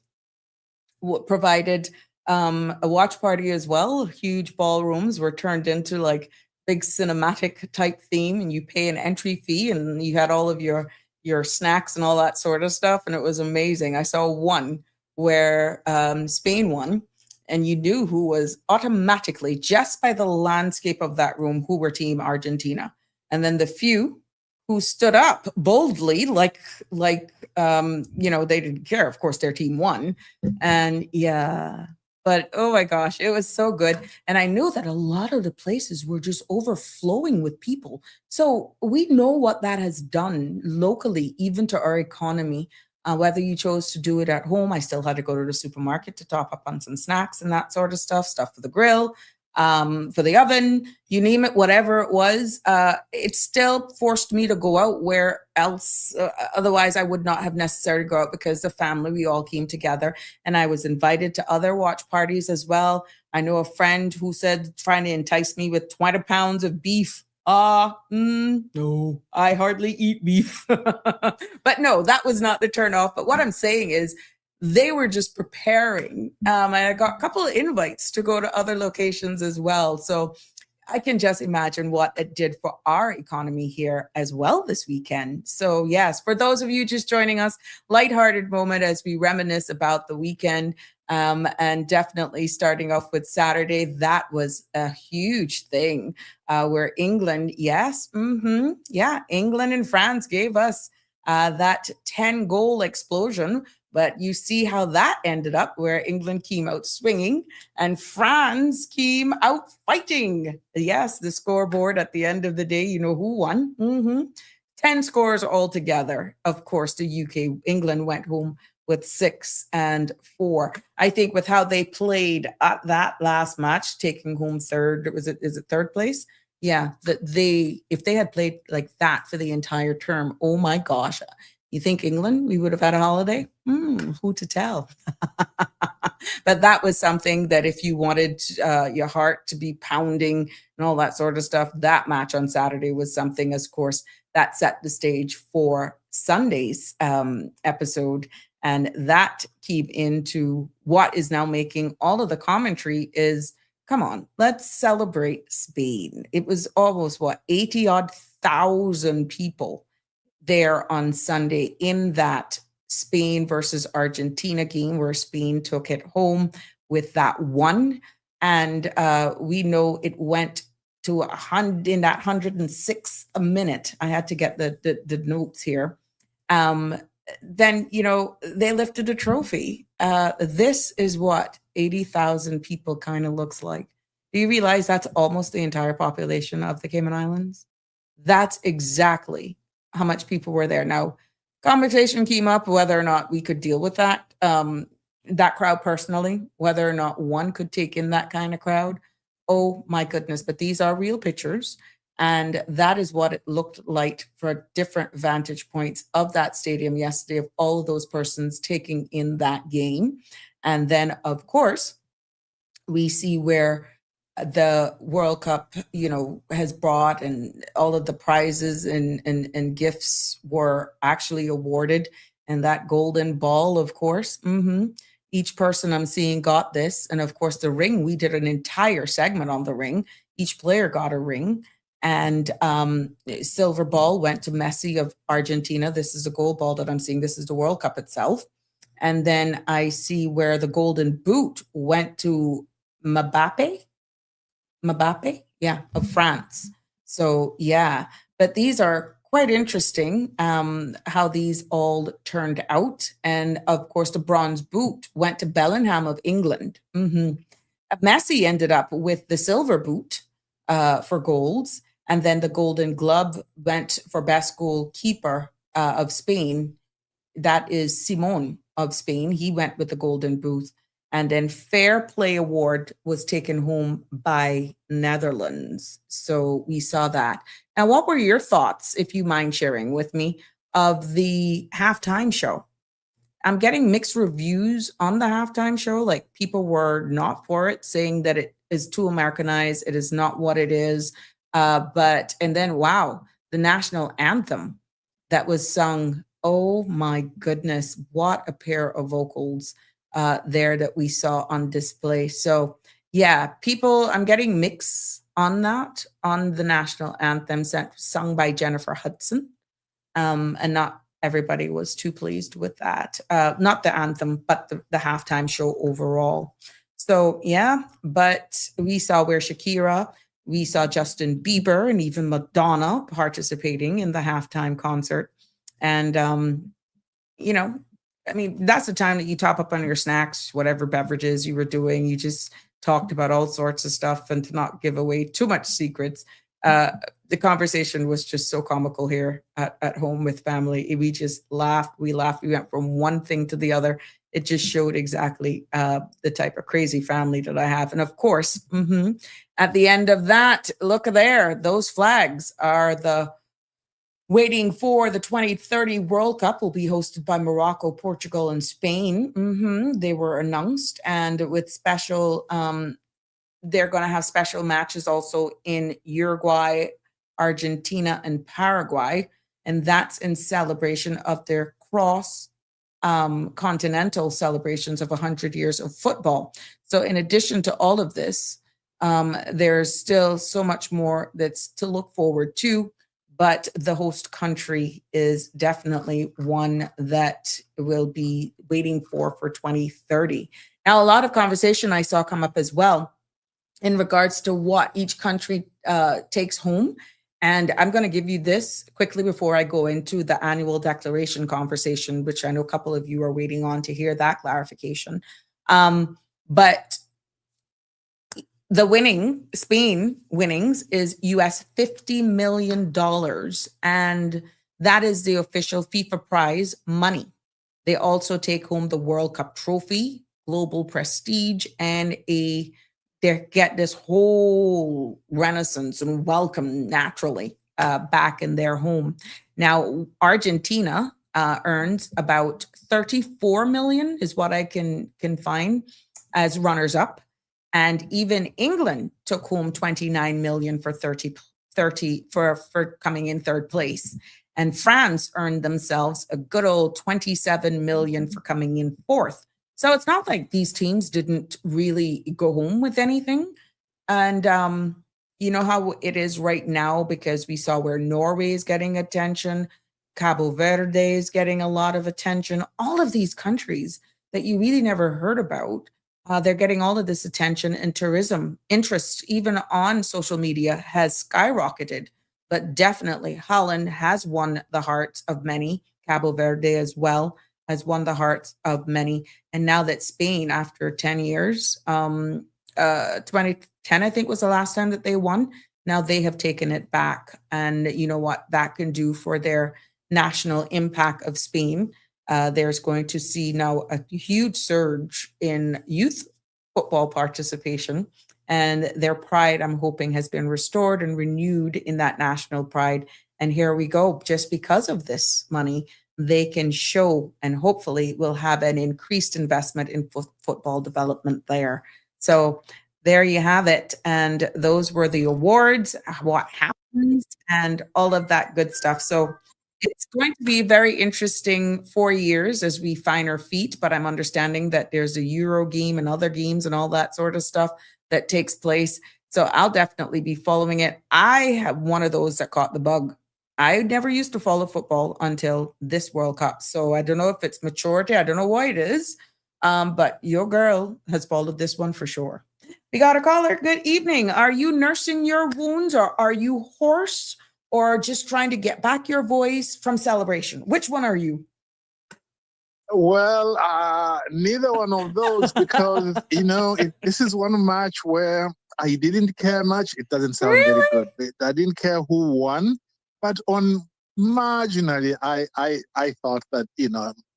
provided a watch party as well. Huge ballrooms were turned into like big cinematic type theme, and you pay an entry fee and you had all of your snacks and all that sort of stuff. And it was amazing. I saw one where Spain won, and you knew who was automatically, just by the landscape of that room, who were team Argentina. And then the few who stood up boldly, like they didn't care. Of course, their team won. And yeah, but oh my gosh, it was so good. And I knew that a lot of the places were just overflowing with people. So we know what that has done locally, even to our economy. Whether you chose to do it at home, I still had to go to the supermarket to top up on some snacks and that sort of stuff for the grill, for the oven, you name it, whatever it was. It still forced me to go out where else. Otherwise, I would not have necessarily go out, because the family, we all came together, and I was invited to other watch parties as well. I know a friend who said, trying to entice me with 20 pounds of beef. No, I hardly eat beef. But no, that was not the turn off. But what I'm saying is, they were just preparing. And I got a couple of invites to go to other locations as well. So I can just imagine what it did for our economy here as well this weekend. So, yes, for those of you just joining us, lighthearted moment as we reminisce about the weekend. And definitely starting off with Saturday, that was a huge thing where England, yes, yeah, England and France gave us that 10-goal explosion. But you see how that ended up, where England came out swinging and France came out fighting. Yes, the scoreboard at the end of the day, you know who won? 10 scores altogether. Of course, the UK, England went home with 6-4. I think with how they played at that last match, taking home third, is it third place? Yeah, that if they had played like that for the entire term, oh my gosh, you think England, we would have had a holiday? Who to tell? But that was something that if you wanted your heart to be pounding and all that sort of stuff, that match on Saturday was something, of course, that set the stage for Sunday's episode. And that came into what is now making all of the commentary is, come on, let's celebrate Spain. It was almost, 80-odd thousand people there on Sunday in that Spain versus Argentina game where Spain took it home with that one. And we know it went to 100 in that 106th minute. I had to get the notes here. Then, they lifted a trophy. This is what 80,000 people kind of looks like. Do you realize that's almost the entire population of the Cayman Islands? That's exactly how much people were there. Now, conversation came up whether or not we could deal with that crowd personally, whether or not one could take in that kind of crowd. Oh my goodness, but these are real pictures. And that is what it looked like for different vantage points of that stadium yesterday, of all of those persons taking in that game. And then, of course, we see where the World Cup, has brought, and all of the prizes and gifts were actually awarded. And that golden ball, of course, each person I'm seeing got this. And of course, the ring, we did an entire segment on the ring. Each player got a ring. And silver ball went to Messi of Argentina. This is a gold ball that I'm seeing. This is the World Cup itself. And then I see where the golden boot went to Mbappe, of France. So, yeah, but these are quite interesting how these all turned out. And of course, the bronze boot went to Bellingham of England. Messi ended up with the silver boot for golds. And then the golden glove went for best goalkeeper of Spain. That is Simon of Spain. He went with the golden boot. And then Fair Play Award was taken home by Netherlands. So we saw that. Now, what were your thoughts, if you mind sharing with me, of the halftime show? I'm getting mixed reviews on the halftime show. Like, people were not for it, saying that it is too Americanized. It is not what it is. And then, wow, the national anthem that was sung. Oh my goodness, what a pair of vocals there that we saw on display. So yeah, people, I'm getting mixed on that, on the national anthem sung by Jennifer Hudson. And not everybody was too pleased with that. Not the anthem, but the halftime show overall. So yeah, but we saw where Shakira, we saw Justin Bieber, and even Madonna participating in the halftime concert. And, that's the time that you top up on your snacks, whatever beverages you were doing. You just talked about all sorts of stuff, and to not give away too much secrets. The conversation was just so comical here at home with family. We just laughed. We went from one thing to the other. It just showed exactly the type of crazy family that I have. And of course, at the end of that, look there, those flags are waiting for the 2030 World Cup. Will be hosted by Morocco, Portugal, and Spain. They were announced, and with special, they're going to have special matches also in Uruguay, Argentina, and Paraguay. And that's in celebration of their continental celebrations of 100 years of football. So in addition to all of this, There's still so much more that's to look forward to, but the host country is definitely one that will be waiting for 2030. Now, a lot of conversation I saw come up as well in regards to what each country takes home. And I'm going to give you this quickly before I go into the annual declaration conversation, which I know a couple of you are waiting on to hear that clarification. But the Spain winnings is US $50 million. And that is the official FIFA prize money. They also take home the World Cup trophy, global prestige, and they get this whole renaissance and welcome naturally back in their home. Now, Argentina earns about 34 million is what I can find as runners up. And even England took home 29 million for 30 for coming in third place. And France earned themselves a good old 27 million for coming in fourth. So it's not like these teams didn't really go home with anything. And you know how it is right now, because we saw where Norway is getting attention, Cabo Verde is getting a lot of attention. All of these countries that you really never heard about, they're getting all of this attention, and tourism interest, even on social media, has skyrocketed. But definitely Holland has won the hearts of many. Cabo Verde as well has won the hearts of many. And now that Spain, after 10 years, 2010, I think, was the last time that they won. Now they have taken it back. And you know what that can do for their national impact of Spain. There's going to see now a huge surge in youth football participation. And their pride, I'm hoping, has been restored and renewed in that national pride. And here we go. Just because of this money, they can show, and hopefully will have an increased investment in football development there. So there you have it. And those were the awards, what happens, and all of that good stuff. So it's going to be very interesting 4 years as we find our feet, but I'm understanding that there's a Euro game and other games and all that sort of stuff that takes place. So I'll definitely be following it. I have one of those that caught the bug. I never used to follow football until this World Cup. So I don't know if it's maturity. I don't know why it is. But your girl has followed this one for sure. We got a caller. Good evening. Are you nursing your wounds, or are you hoarse, or just trying to get back your voice from celebration? Which one are you? Well, neither one of those, because, this is one match where I didn't care much. It doesn't sound very good. I didn't care who won, but on marginally, I thought that,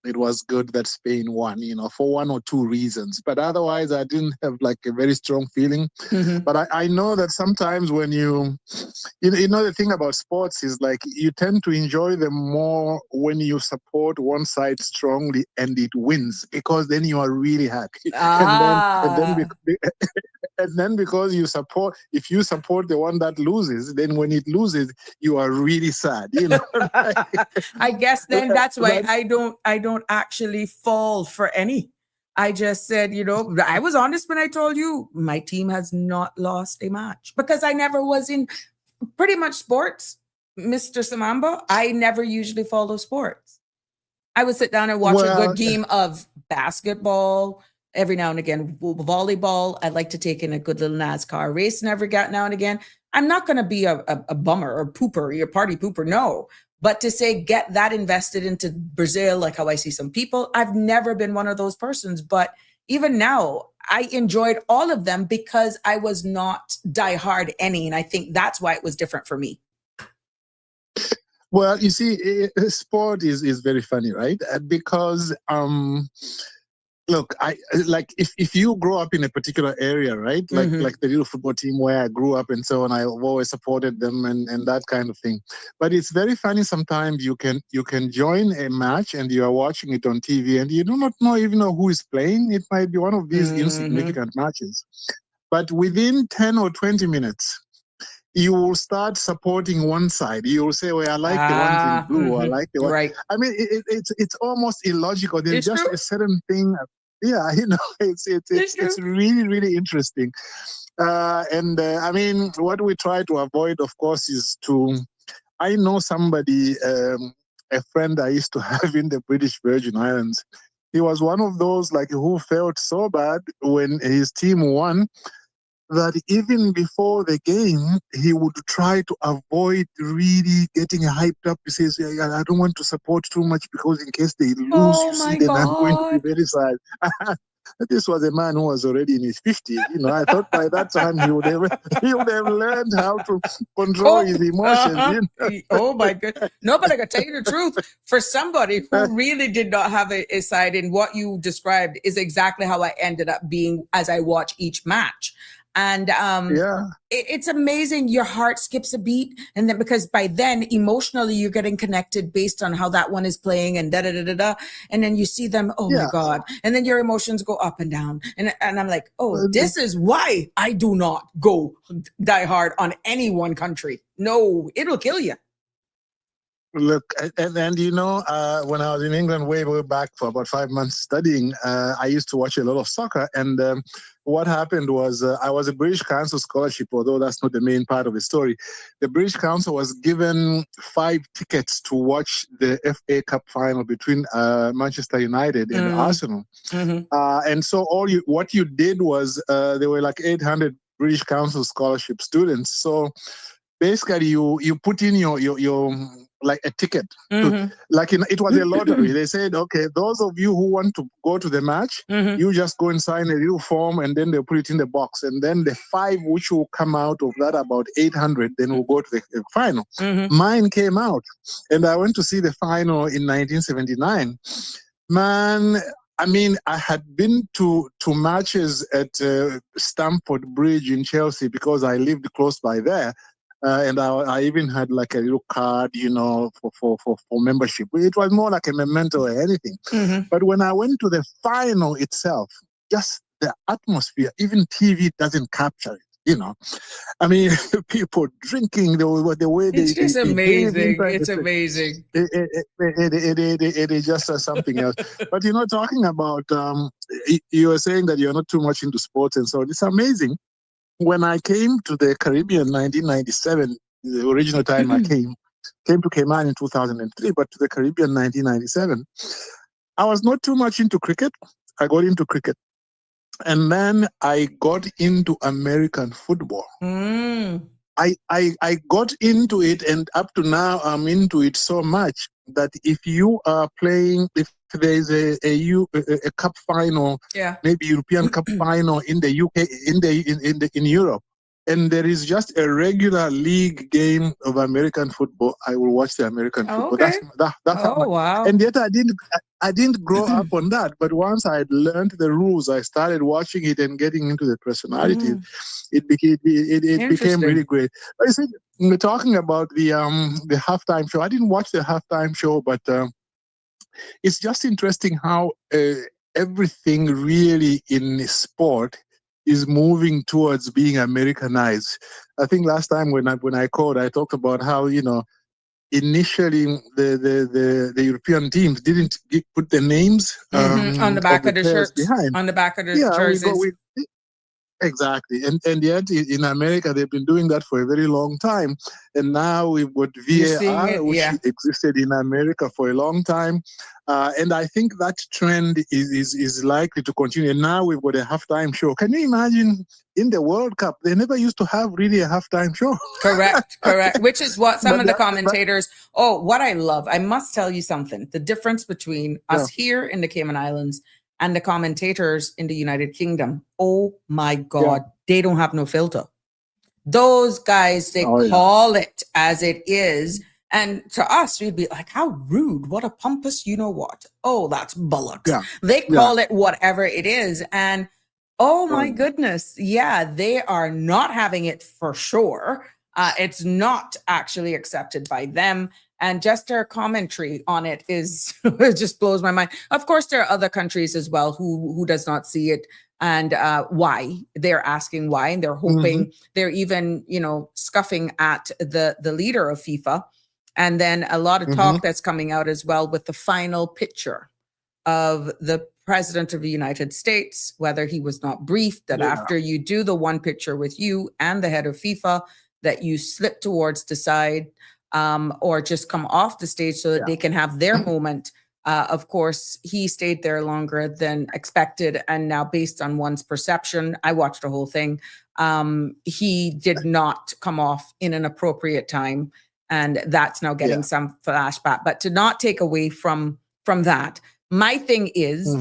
it was good that Spain won, for one or two reasons. But otherwise, I didn't have like a very strong feeling. Mm-hmm. But I know that sometimes when the thing about sports is like you tend to enjoy them more when you support one side strongly and it wins, because then you are really happy. And then because if you support the one that loses, then when it loses, you are really sad. I guess then that's why I don't actually fall for any. I just said, I was honest when I told you my team has not lost a match, because I never was in pretty much sports, Mr. Samamba. I never usually follow sports. I would sit down and watch a good game of basketball, every now and again, volleyball. I'd like to take in a good little NASCAR race every now and again. I'm not going to be a bummer or pooper, your party pooper, no. But to say get that invested into Brazil, like how I see some people, I've never been one of those persons. But even now, I enjoyed all of them because I was not diehard any. And I think that's why it was different for me. Well, you see, sport is very funny, right? Because look, I like if you grow up in a particular area, right? Like like the little football team where I grew up and so on, I've always supported them and that kind of thing. But it's very funny sometimes you can join a match and you are watching it on TV and you do not even know who is playing. It might be one of these insignificant matches. But within 10 or 20 minutes, you will start supporting one side. You will say, well, I like the ones in blue. I like the one. Right. I mean, it's almost illogical. There's just true. a certain thing. Yeah, it's really, really interesting. I mean, what we try to avoid, of course, is to. I know somebody, a friend I used to have in the British Virgin Islands. He was one of those like who felt so bad when his team won that even before the game, he would try to avoid really getting hyped up. He says, yeah, I don't want to support too much because in case they lose, Oh you see, my then I'm going to be God. very sad. This was a man who was already in his 50s. You know, I thought by that time he would have, he would have learned how to control Cope. his emotions. You know? Oh my God. No, but I gotta tell you the truth. For somebody who really did not have a side in what you described is exactly how I ended up being as I watch each match. And Yeah. it's amazing. Your heart skips a beat. And then because by then emotionally you're getting connected based on how that one is playing and da da da da da. And then you see them, oh my Yeah. God. And then your emotions go up and down. And I'm like, oh, Well, this is why I do not go die hard on any one country. No, it'll kill you. Look, and you know, when I was in England way back for about 5 months studying, I used to watch a lot of soccer. And what happened was I was a British Council scholarship, although that's not the main part of the story. The British Council was given 5 tickets to watch the FA Cup final between Manchester United and Arsenal. Mm-hmm. And so what you did was there were like 800 British Council scholarship students. So basically you put in your like a ticket to, like it was a lottery. They said, okay, those of you who want to go to the match, you just go and sign a little form and then they'll put it in the box, and then the 5 which will come out of that, about 800, then will go to the final. Mine came out and I went to see the final in 1979. Man, I mean, I had been to matches at Stamford Bridge in Chelsea because I lived close by there. And I even had like a little card, you know, for membership. It was more like a memento or anything. But when I went to the final itself, just the atmosphere, even TV doesn't capture it, you know. I mean, people drinking, the way It's just they behave amazing. inside It's the amazing. it is just something else. But you know, talking about you were saying that you're not too much into sports and so on. It's amazing. When I came to the Caribbean in 1997, the original time I came to Cayman in 2003, but to the Caribbean in 1997, I was not too much into cricket. I got into cricket. And then I got into American football. I got into it, and up to now I'm into it so much that if you are playing, if there's a cup final, maybe European Cup final in the UK, in Europe, and there is just a regular league game of American football, I will watch the American football. Okay. That's how much. Wow. And yet I didn't grow up on that. But once I learned the rules, I started watching it and getting into the personalities. It became really great. But you see, we're talking about the halftime show. I didn't watch the halftime show, but it's just interesting how everything really in sport is moving towards being Americanized. I think last time when I called, I talked about how, you know, initially the European teams didn't put the names on the back of the players shirts, behind. on the back of the jerseys. Exactly. And yet in America, they've been doing that for a very long time. And now we've got VAR, which existed in America for a long time. And I think that trend is likely to continue. And now we've got a halftime show. Can you imagine in the World Cup, they never used to have really a halftime show? Correct. Which is what some of the commentators, what I love, I must tell you something. The difference between us here in the Cayman Islands and the commentators in the United Kingdom, oh my God, they don't have no filter. Those guys, they call it as it is. And to us, we'd be like, how rude, what a pompous, you know what? Oh, that's bollocks. They call it whatever it is. And oh my goodness, they are not having it for sure. It's not actually accepted by them. And just their commentary on it is it just blows my mind. Of course, there are other countries as well who does not see it, and why. They're asking why, and they're hoping. They're even, you know, scuffing at the leader of FIFA. And then a lot of talk that's coming out as well with the final picture of the President of the United States, whether he was not briefed that after you do the one picture with you and the head of FIFA, that you slip towards the side or just come off the stage so that they can have their moment. Of course, he stayed there longer than expected. And now, based on one's perception, I watched the whole thing. He did not come off in an appropriate time. And that's now getting some flashback. But to not take away from that, my thing is,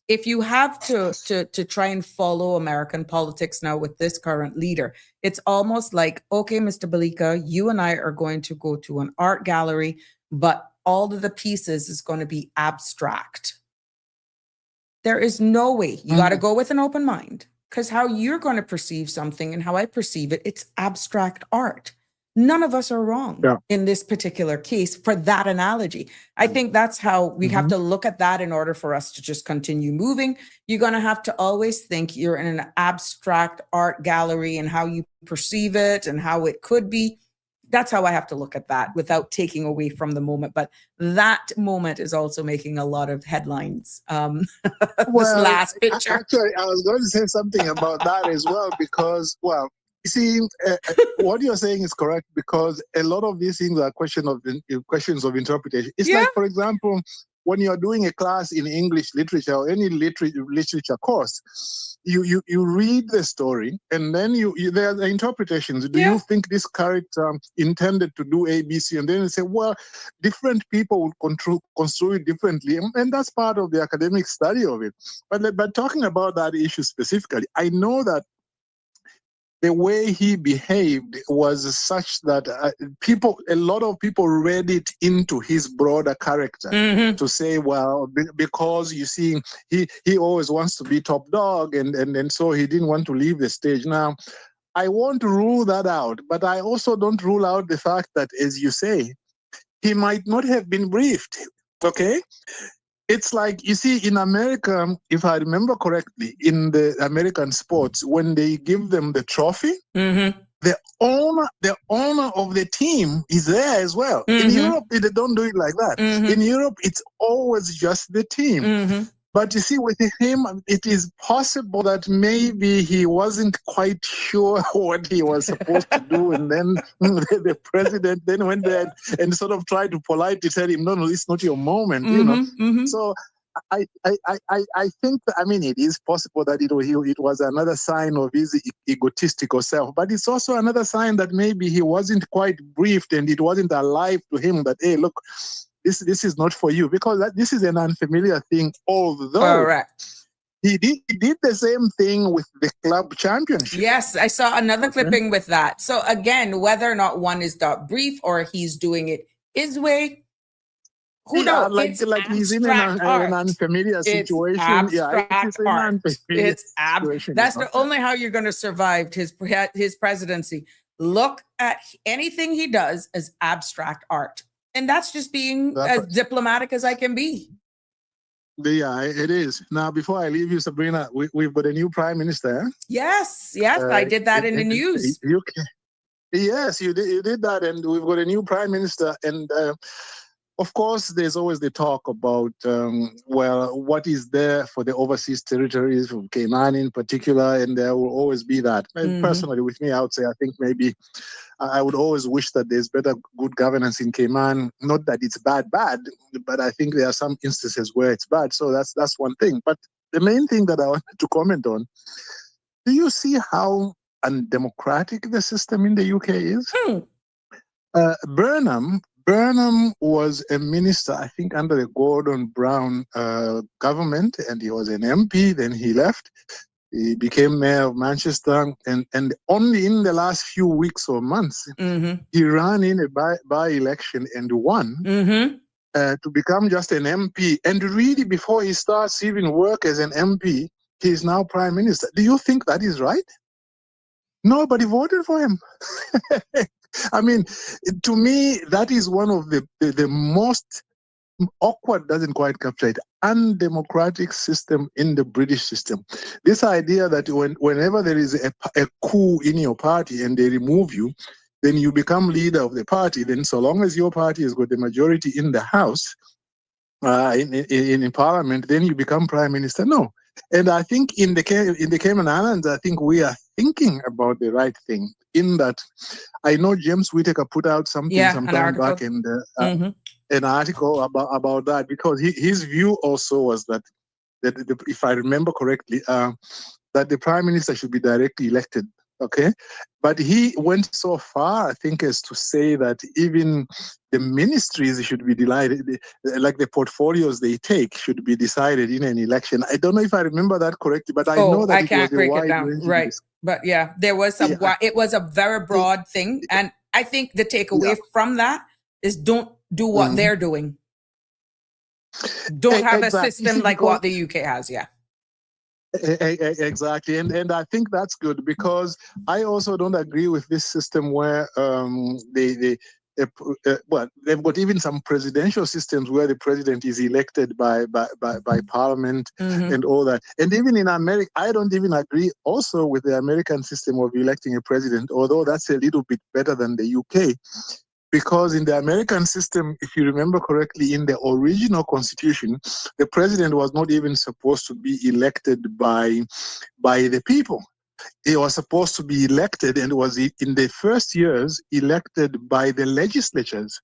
if you have to try and follow American politics now with this current leader, it's almost like, okay, Mr. Balika, you and I are going to go to an art gallery, but all of the pieces is going to be abstract. There is no way. You got to go with an open mind, because how you're going to perceive something and how I perceive it, it's abstract art. None of us are wrong in this particular case for that analogy. I think that's how we have to look at that in order for us to just continue moving. You're going to have to always think you're in an abstract art gallery and how you perceive it and how it could be. That's how I have to look at that without taking away from the moment. But that moment is also making a lot of headlines. This last picture. Actually, I was going to say something about that as well, because, well, you see, what you're saying is correct, because a lot of these things are questions of interpretation. It's like, for example, when you're doing a class in English literature or any literature course, you read the story and then there are interpretations. Do you think this character intended to do A, B, C? And then you say, well, different people will construe it differently. And that's part of the academic study of it. But talking about that issue specifically, I know that the way he behaved was such that a lot of people read it into his broader character to say, well, because you see, he always wants to be top dog, and so he didn't want to leave the stage. Now, I won't rule that out, but I also don't rule out the fact that, as you say, he might not have been briefed. Okay? It's like, you see, in America, if I remember correctly, in the American sports, when they give them the trophy, the owner of the team is there as well. In Europe, they don't do it like that. In Europe, it's always just the team. But you see, with him, it is possible that maybe he wasn't quite sure what he was supposed to do. And then the president then went there and sort of tried to politely tell him, no, it's not your moment, you know. So I think, I mean, it is possible that it was another sign of his egotistical self. But it's also another sign that maybe he wasn't quite briefed and it wasn't alive to him that, hey, look, this is not for you, because this is an unfamiliar thing, although he did the same thing with the club championship. Yes, I saw another clipping with that. So again, whether or not one is not brief or he's doing it his way, who knows? Like he's in an unfamiliar situation. It's abstract. That's the only how you're going to survive his presidency. Look at anything he does as abstract art. And that's just being as diplomatic as I can be. Yeah, it is. Now, before I leave you, Sabrina, we've got a new prime minister. Yes, I did that in the news. Yes, you did that. And we've got a new prime minister. And of course, there's always the talk about, well, what is there for the overseas territories, from Cayman in particular, and there will always be that. And personally, with me, I would say I think maybe I would always wish that there's better good governance in Cayman. Not that it's bad, but I think there are some instances where it's bad. So that's one thing. But the main thing that I wanted to comment on, do you see how undemocratic the system in the UK is? Burnham was a minister, I think, under the Gordon Brown government, and he was an MP. Then he left. He became mayor of Manchester, and only in the last few weeks or months, he ran in a by-election and won to become just an MP. And really, before he starts even work as an MP, he is now prime minister. Do you think that is right? Nobody voted for him. I mean, to me, that is one of the most awkward, doesn't quite capture it, undemocratic system in the British system. This idea that whenever there is a coup in your party and they remove you, then you become leader of the party. Then so long as your party has got the majority in the House, in Parliament, then you become Prime Minister. No. And I think in the Cayman Islands, I think we are thinking about the right thing. In that, I know James Whittaker put out something Yeah, some an time article. back, and Hmm. an article about that, because his view also was that if I remember correctly, that the prime minister should be directly elected. Okay, but he went so far, I think, as to say that even the ministries should be decided, like the portfolios they take should be decided in an election. I don't know if I remember that correctly, but I know Oh, that I it was can't a break it down. wide-ranging Right. But yeah, there was some, yeah, it was a very broad thing. And I think the yeah. takeaway from that is don't do what Mhm. they're doing. Don't have a Exactly. You system see, like because what the UK has. Yeah. Exactly, and I think that's good, because I also don't agree with this system where well, they've got even some presidential systems where the president is elected by parliament Hmm. and all that. And even in America, I don't even agree also with the American system of electing a president, although that's a little bit better than the UK. Because in the American system, if you remember correctly, in the original constitution, the president was not even supposed to be elected by the people. He was supposed to be elected, and was in the first years elected by the legislatures.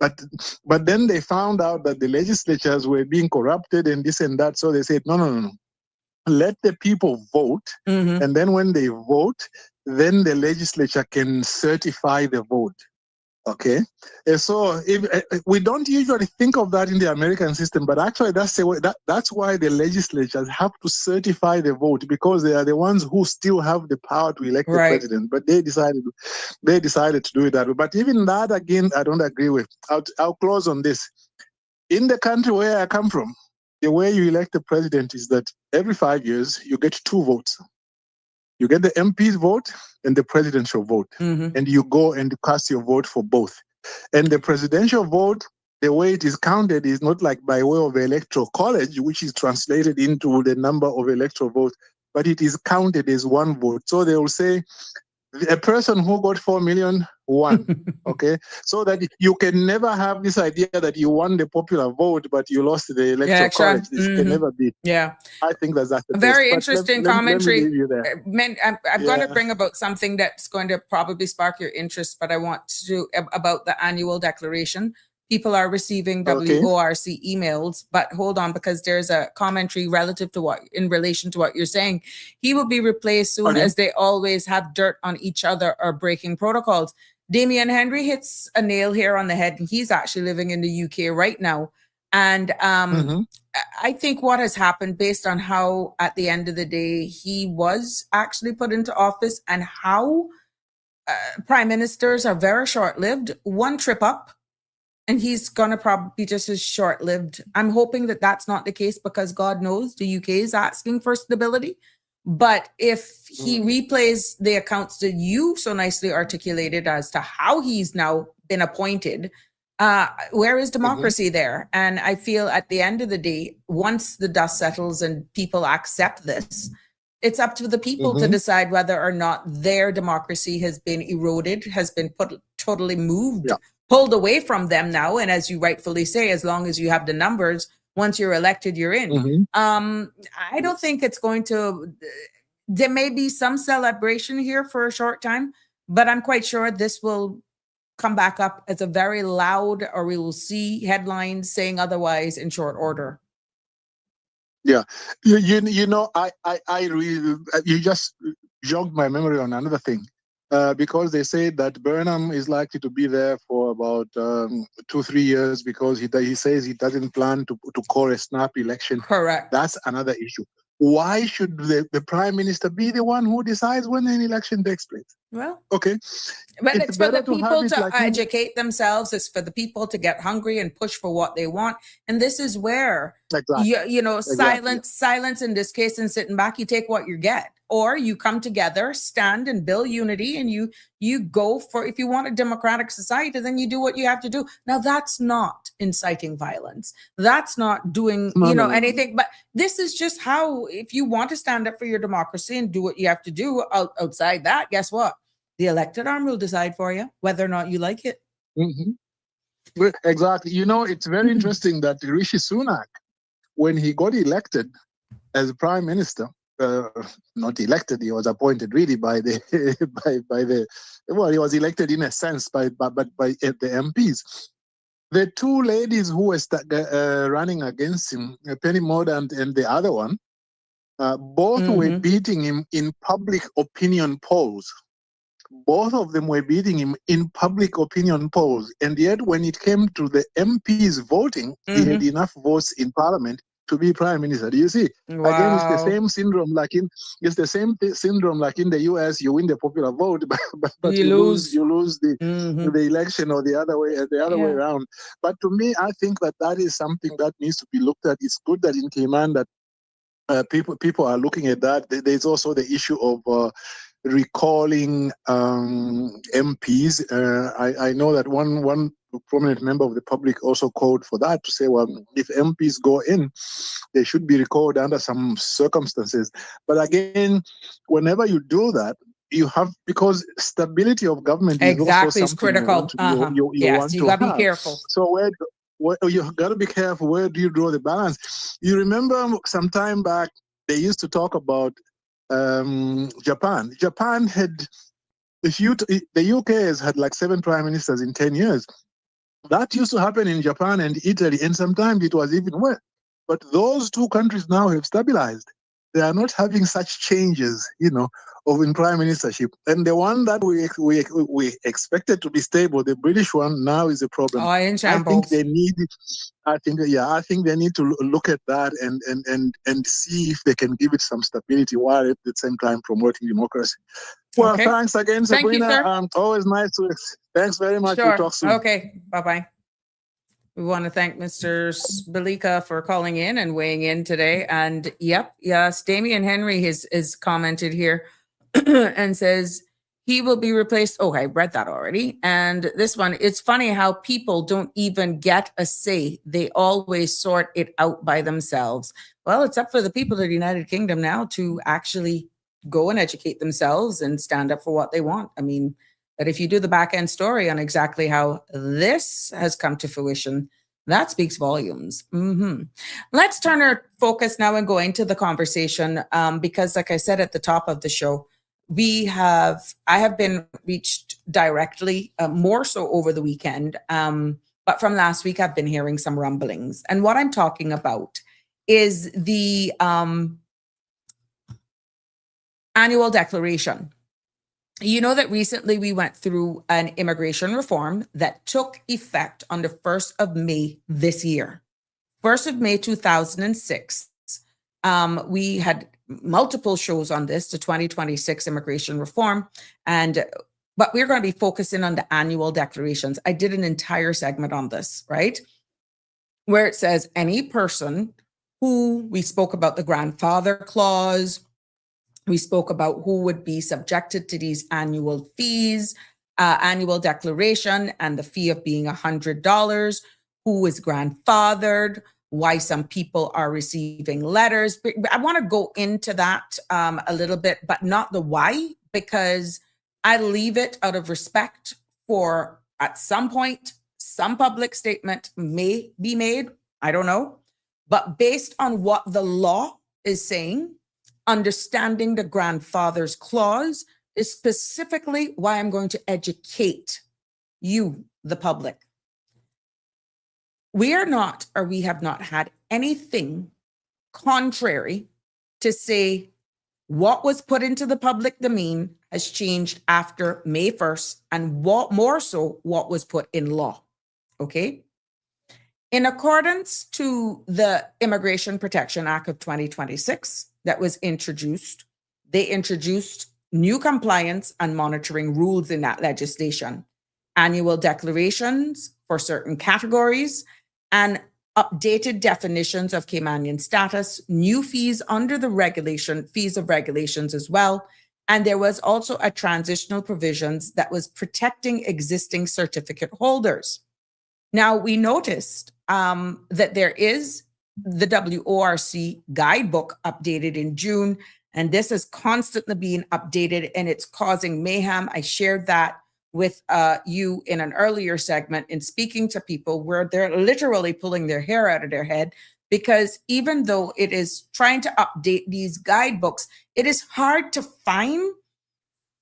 But but then they found out that the legislatures were being corrupted and this and that. So they said, no. Let the people vote. Hmm. And then when they vote, then the legislature can certify the vote. Okay, and so we don't usually think of that in the American system, but actually that's the way, that's why the legislatures have to certify the vote, because they are the ones who still have the power to elect the Right. president. But they decided to do it that way. But even that, again, I don't agree with. I'll close on this. In the country where I come from, the way you elect the president is that every 5 years you get two votes. You get the MP's vote and the presidential vote, Hmm. and you go and cast your vote for both. And the presidential vote, the way it is counted is not like by way of electoral college, which is translated into the number of electoral votes, but it is counted as one vote. So they will say a person who got 4 million won. Okay, so that you can never have this idea that you won the popular vote but you lost the electoral college. Extra. This can never be. Yeah. I think that's the best. Very But interesting let me commentary. leave you there. I'm going to Yeah. bring about something that's going to probably spark your interest, but I want to about the annual declaration. People are receiving Okay. WORC emails, but hold on, because there's a commentary relative to what, in relation to what you're saying. He will be replaced soon, Okay. as they always have dirt on each other or breaking protocols. Damian Henry hits a nail here on the head, and he's actually living in the UK right now. And Mm-hmm. I think what has happened, based on how, at the end of the day, he was actually put into office, and how prime ministers are very short lived. One trip up, and he's going to probably be just as short lived. I'm hoping that that's not the case, because God knows the UK is asking for stability. But if he replays the accounts that you so nicely articulated as to how he's now been appointed, where is democracy there? And I feel at the end of the day, once the dust settles and people accept this, it's up to the people to decide whether or not their democracy has been eroded, has been totally moved, pulled away from them now. And as you rightfully say, as long as you have the numbers, once you're elected, you're in. I don't think it's going to, there may be some celebration here for a short time, but I'm quite sure this will come back up as a very loud, or we will see headlines saying otherwise in short order. Yeah, you know, I really, you just jogged my memory on another thing, because they say that Burnham is likely to be there for about 2-3 years, because he says he doesn't plan to call a snap election. Correct. That's another issue. Why should the prime minister be the one who decides when an election takes place? Well, Okay, but it's for the better to have people it to like educate themselves. It's for the people to get hungry and push for what they want. And this is where, you know, silence in this case, and sitting back, you take what you get. Or you come together, stand and build unity, and you go for, if you want a democratic society, then you do what you have to do. Now, that's not inciting violence. That's not doing, anything. But this is just how, if you want to stand up for your democracy and do what you have to do outside that, guess what? The elected arm will decide for you whether or not you like it. Exactly. You know, it's very interesting that Rishi Sunak, when he got elected as prime minister, uh, not elected, he was appointed really by the by the well, he was elected in a sense by the MPs. The two ladies who were running against him, Penny Mordaunt and the other one, both were beating him in public opinion polls. Both of them were beating him in public opinion polls. And yet, when it came to the MPs voting, he had enough votes in parliament to be prime minister. Do you see? Wow. Again, it's the same syndrome syndrome like in the US. You win the popular vote, but you lose the election, or the other way around. But to me, I think that is something that needs to be looked at. It's good that in Cayman that people are looking at that. There's also the issue of recalling MPs. I know that one prominent member of the public also called for that, to say, well, if MPs go in, they should be recalled under some circumstances. But again, whenever you do that, you have, because stability of government is also something critical. you Yes, want you to got to be have. careful. So you got to be careful. Where do you draw the balance? You remember some time back, they used to talk about Japan. Japan had, the UK has had like 7 prime ministers in 10 years. That used to happen in Japan and Italy, and sometimes it was even worse. But those two countries now have stabilized. They are not having such changes, of in prime ministership. And the one that we expected to be stable, the British one, now is a problem. Oh, in shambles. I think they need to look at that and see if they can give it some stability while at the same time promoting democracy. Well, thanks again, Sabrina. Thank you, sir. Always nice to. Thanks very much. Sure. We'll talk soon. Okay. Bye-bye. We want to thank Mr. Belika for calling in and weighing in today. And yes, Damian Henry is commented here and says he will be replaced. Oh, I read that already. And this one, it's funny how people don't even get a say. They always sort it out by themselves. Well, it's up for the people of the United Kingdom now to actually go and educate themselves and stand up for what they want. I mean, but if you do the back end story on exactly how this has come to fruition, that speaks volumes. Let's turn our focus now and go into the conversation because, like I said at the top of the show, I have been reached directly, more so over the weekend. But from last week, I've been hearing some rumblings. And what I'm talking about is the annual declaration. You know that recently we went through an immigration reform that took effect on the 1st of May this year. 1st of May 2006. We had multiple shows on this, the 2026 immigration reform, but we're going to be focusing on the annual declarations. I did an entire segment on this, right? Where it says any person who, we spoke about the grandfather clause, we spoke about who would be subjected to these annual fees, annual declaration, and the fee of being $100, who is grandfathered, why some people are receiving letters. I want to go into that a little bit, but not the why, because I leave it out of respect for, at some point, some public statement may be made. I don't know. But based on what the law is saying, understanding the grandfather's clause is specifically why I'm going to educate you, the public. We have not had anything contrary to say what was put into the public domain has changed after May 1st, and what more so what was put in law. Okay. In accordance to the Immigration Protection Act of 2026 that was introduced, they introduced new compliance and monitoring rules in that legislation, annual declarations for certain categories, and updated definitions of Caymanian status, new fees under the fees of regulations as well. And there was also a transitional provisions that was protecting existing certificate holders. Now, we noticed that there is the WORC guidebook updated in June, and this is constantly being updated and it's causing mayhem. I shared that with you in an earlier segment in speaking to people where they're literally pulling their hair out of their head, because even though it is trying to update these guidebooks, it is hard to find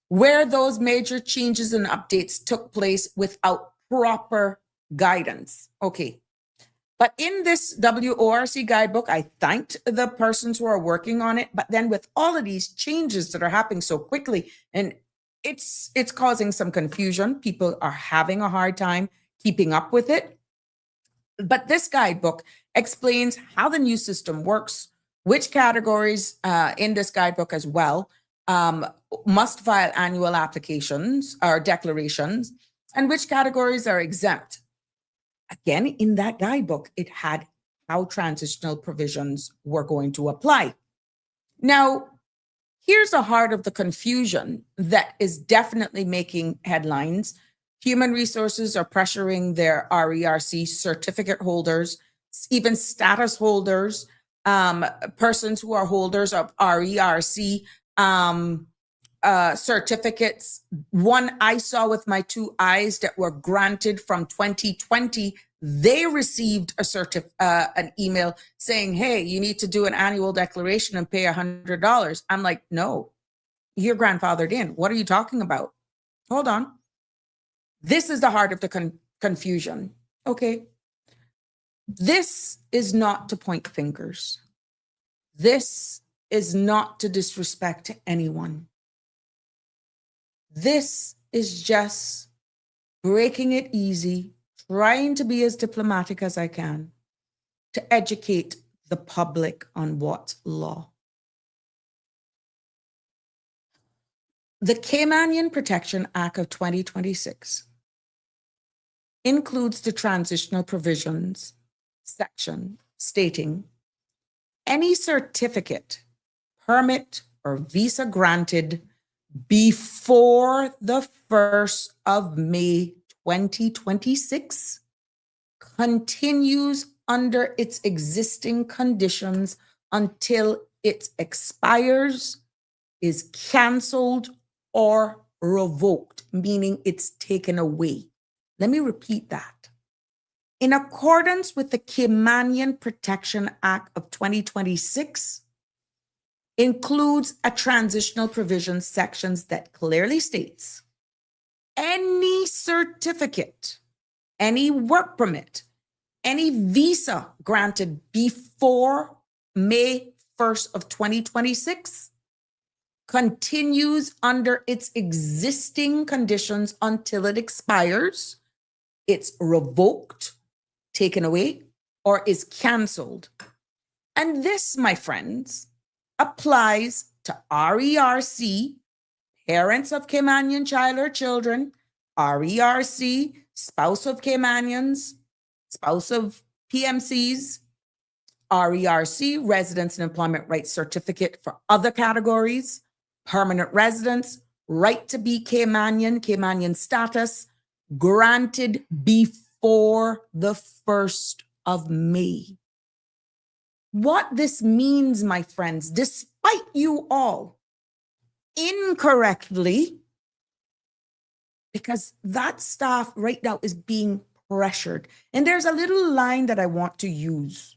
where those major changes and updates took place without proper guidance. Okay. But in this WORC guidebook, I thanked the persons who are working on it. But then with all of these changes that are happening so quickly, and it's causing some confusion. People are having a hard time keeping up with it. But this guidebook explains how the new system works, which categories in this guidebook as well must file annual applications or declarations, and which categories are exempt. Again, in that guidebook, it had how transitional provisions were going to apply. Now, here's the heart of the confusion that is definitely making headlines. Human resources are pressuring their RERC certificate holders, even status holders, persons who are holders of RERC certificates. One I saw with my two eyes that were granted from 2020, they received an email saying, hey, you need to do an annual declaration and pay $100. I'm like, no, you're grandfathered in. What are you talking about? Hold on. This is the heart of the confusion. Okay. This is not to point fingers. This is not to disrespect anyone. This is just breaking it easy, trying to be as diplomatic as I can to educate the public on what's law. The Caymanian Protection Act of 2026 includes the transitional provisions section stating any certificate, permit, or visa granted before the 1st of May 2026 continues under its existing conditions until it expires, is canceled, or revoked, meaning it's taken away. Let me repeat that. In accordance with the Caymanian Protection Act of 2026, includes a transitional provision sections that clearly states any certificate, any work permit, any visa granted before May 1st of 2026 continues under its existing conditions until it expires, it's revoked, taken away, or is canceled. And this, my friends, applies to RERC, parents of Caymanian child or children, RERC, spouse of Caymanians, spouse of PMCs, RERC, residence and employment rights certificate for other categories, permanent residence, right to be Caymanian, Caymanian status, granted before the 1st of May. What this means, my friends, despite you all incorrectly, because that staff right now is being pressured. And there's a little line that I want to use.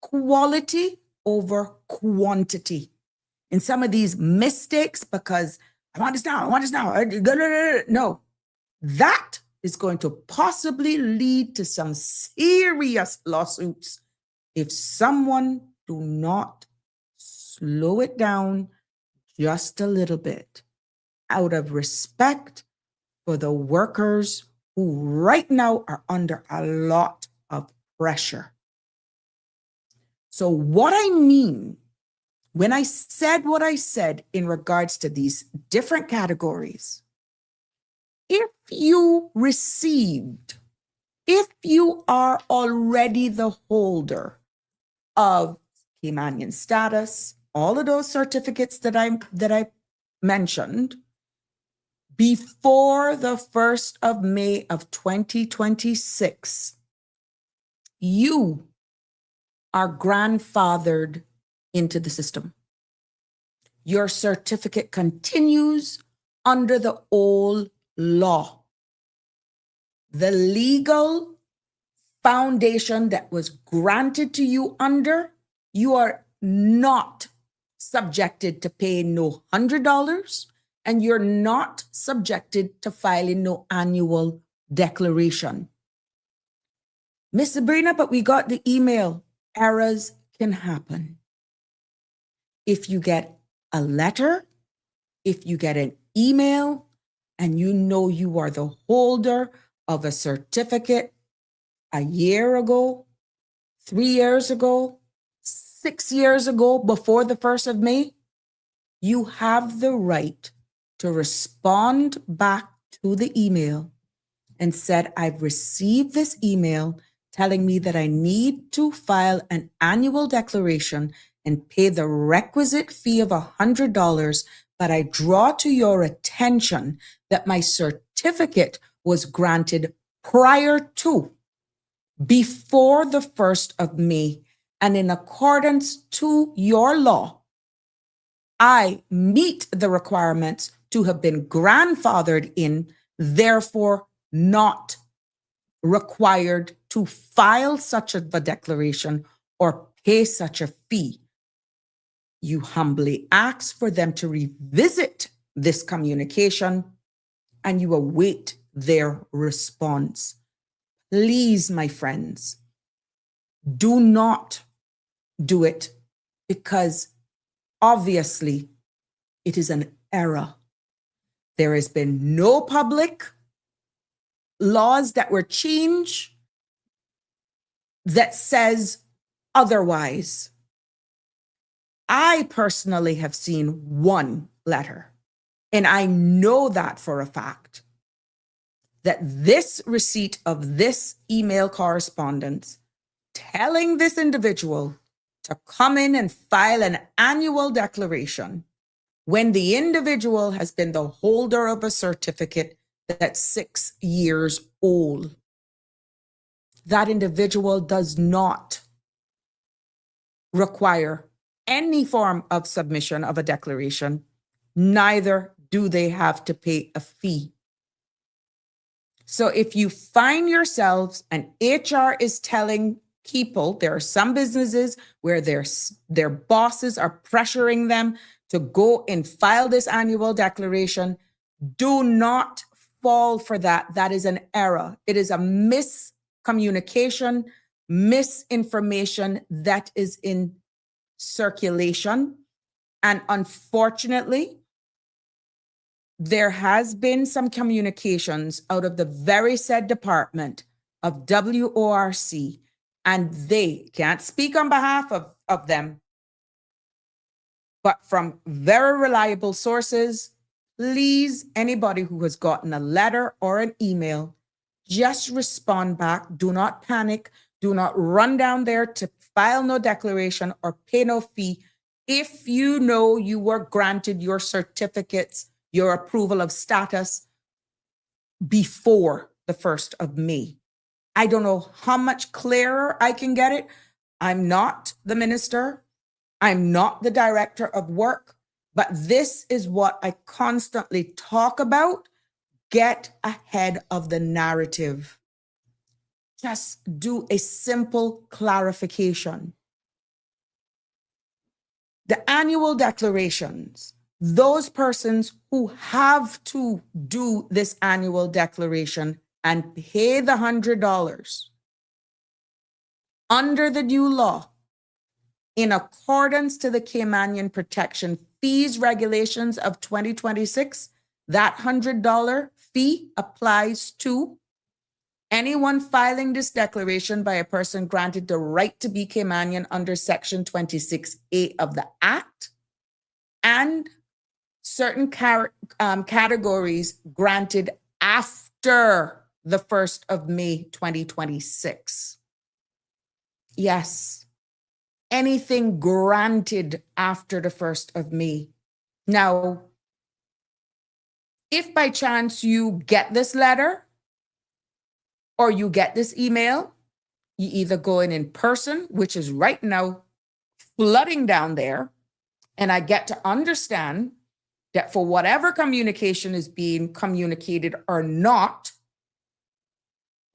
Quality over quantity. In some of these mistakes, because I want this now, I want this now. No, that is going to possibly lead to some serious lawsuits if someone do not slow it down just a little bit out of respect for the workers who right now are under a lot of pressure. So what I mean when I said what I said in regards to these different categories, if you are already the holder of Caymanian status, all of those certificates that I mentioned, before the 1st of May of 2026, you are grandfathered into the system. Your certificate continues under the old law. the legal foundation that was granted to you under, you are not subjected to paying no $100, and you're not subjected to filing no annual declaration. Miss Sabrina, but we got the email. Errors can happen. If you get a letter, if you get an email, and you know you are the holder of a certificate a year ago, 3 years ago, 6 years ago, before the 1st of May, you have the right to respond back to the email and said, I've received this email telling me that I need to file an annual declaration and pay the requisite fee of $100, but I draw to your attention that my certificate was granted prior to, before the 1st of May, and in accordance to your law, I meet the requirements to have been grandfathered in, therefore not required to file such a declaration or pay such a fee. You humbly ask for them to revisit this communication and you await their response. Please, my friends, do not do it, because obviously it is an error. There has been no public laws that were changed that says otherwise. I personally have seen one letter, and I know that for a fact, that this receipt of this email correspondence telling this individual to come in and file an annual declaration when the individual has been the holder of a certificate that's 6 years old. That individual does not require any form of submission of a declaration, neither do they have to pay a fee. So if you find yourselves, and HR is telling people, there are some businesses where their bosses are pressuring them to go and file this annual declaration, do not fall for that. That is an error. It is a miscommunication, misinformation that is in circulation. And unfortunately, there has been some communications out of the very said department of WORC, and they can't speak on behalf of them, but from very reliable sources. Please, anybody who has gotten a letter or an email, just respond back. Do not panic. Do not run down there to file no declaration or pay no fee. If you know you were granted your certificates, your approval of status before the 1st of May. I don't know how much clearer I can get it. I'm not the minister. I'm not the director of work, but this is what I constantly talk about. Get ahead of the narrative. Just do a simple clarification. The annual declarations, those persons who have to do this annual declaration and pay the $100 under the new law, in accordance to the Caymanian Protection Fees Regulations of 2026, that $100 fee applies to anyone filing this declaration by a person granted the right to be Caymanian under Section 26A of the Act, and certain categories granted after the 1st of May 2026. Yes, anything granted after the 1st of May. Now, if by chance you get this letter or you get this email, you either go in person, which is right now flooding down there, and I get to understand that for whatever communication is being communicated or not,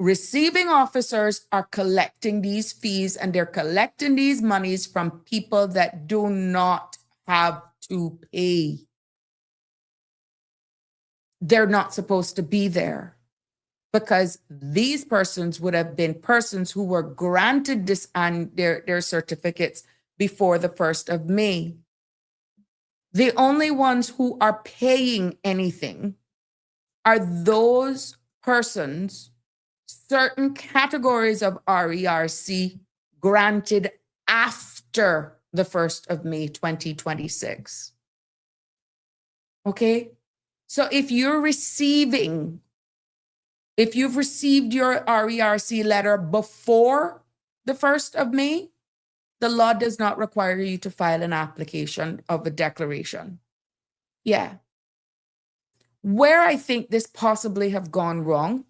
receiving officers are collecting these fees, and they're collecting these monies from people that do not have to pay. They're not supposed to be there, because these persons would have been persons who were granted this and their certificates before the 1st of May. The only ones who are paying anything are those persons, certain categories of RERC granted after the 1st of May 2026. Okay? So if you've received your RERC letter before the 1st of May, the law does not require you to file an application of a declaration. Yeah. Where I think this possibly have gone wrong,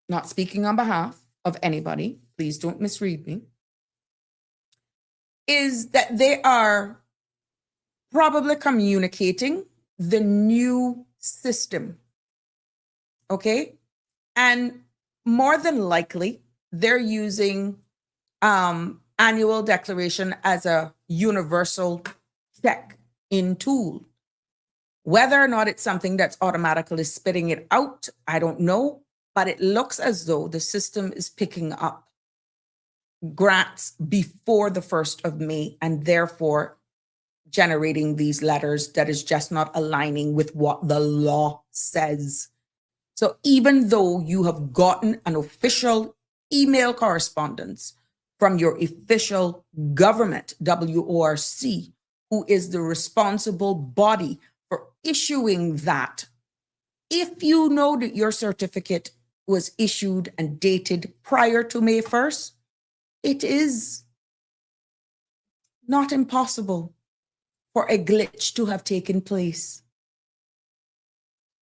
not speaking on behalf of anybody, please don't misread me, is that they are probably communicating the new system. Okay? And more than likely, they're using annual declaration as a universal check-in tool. Whether or not it's something that's automatically spitting it out, I don't know, but it looks as though the system is picking up grants before the 1st of May and therefore generating these letters that is just not aligning with what the law says. So even though you have gotten an official email correspondence from your official government, WORC, who is the responsible body for issuing that, if you know that your certificate was issued and dated prior to May 1st, it is not impossible for a glitch to have taken place.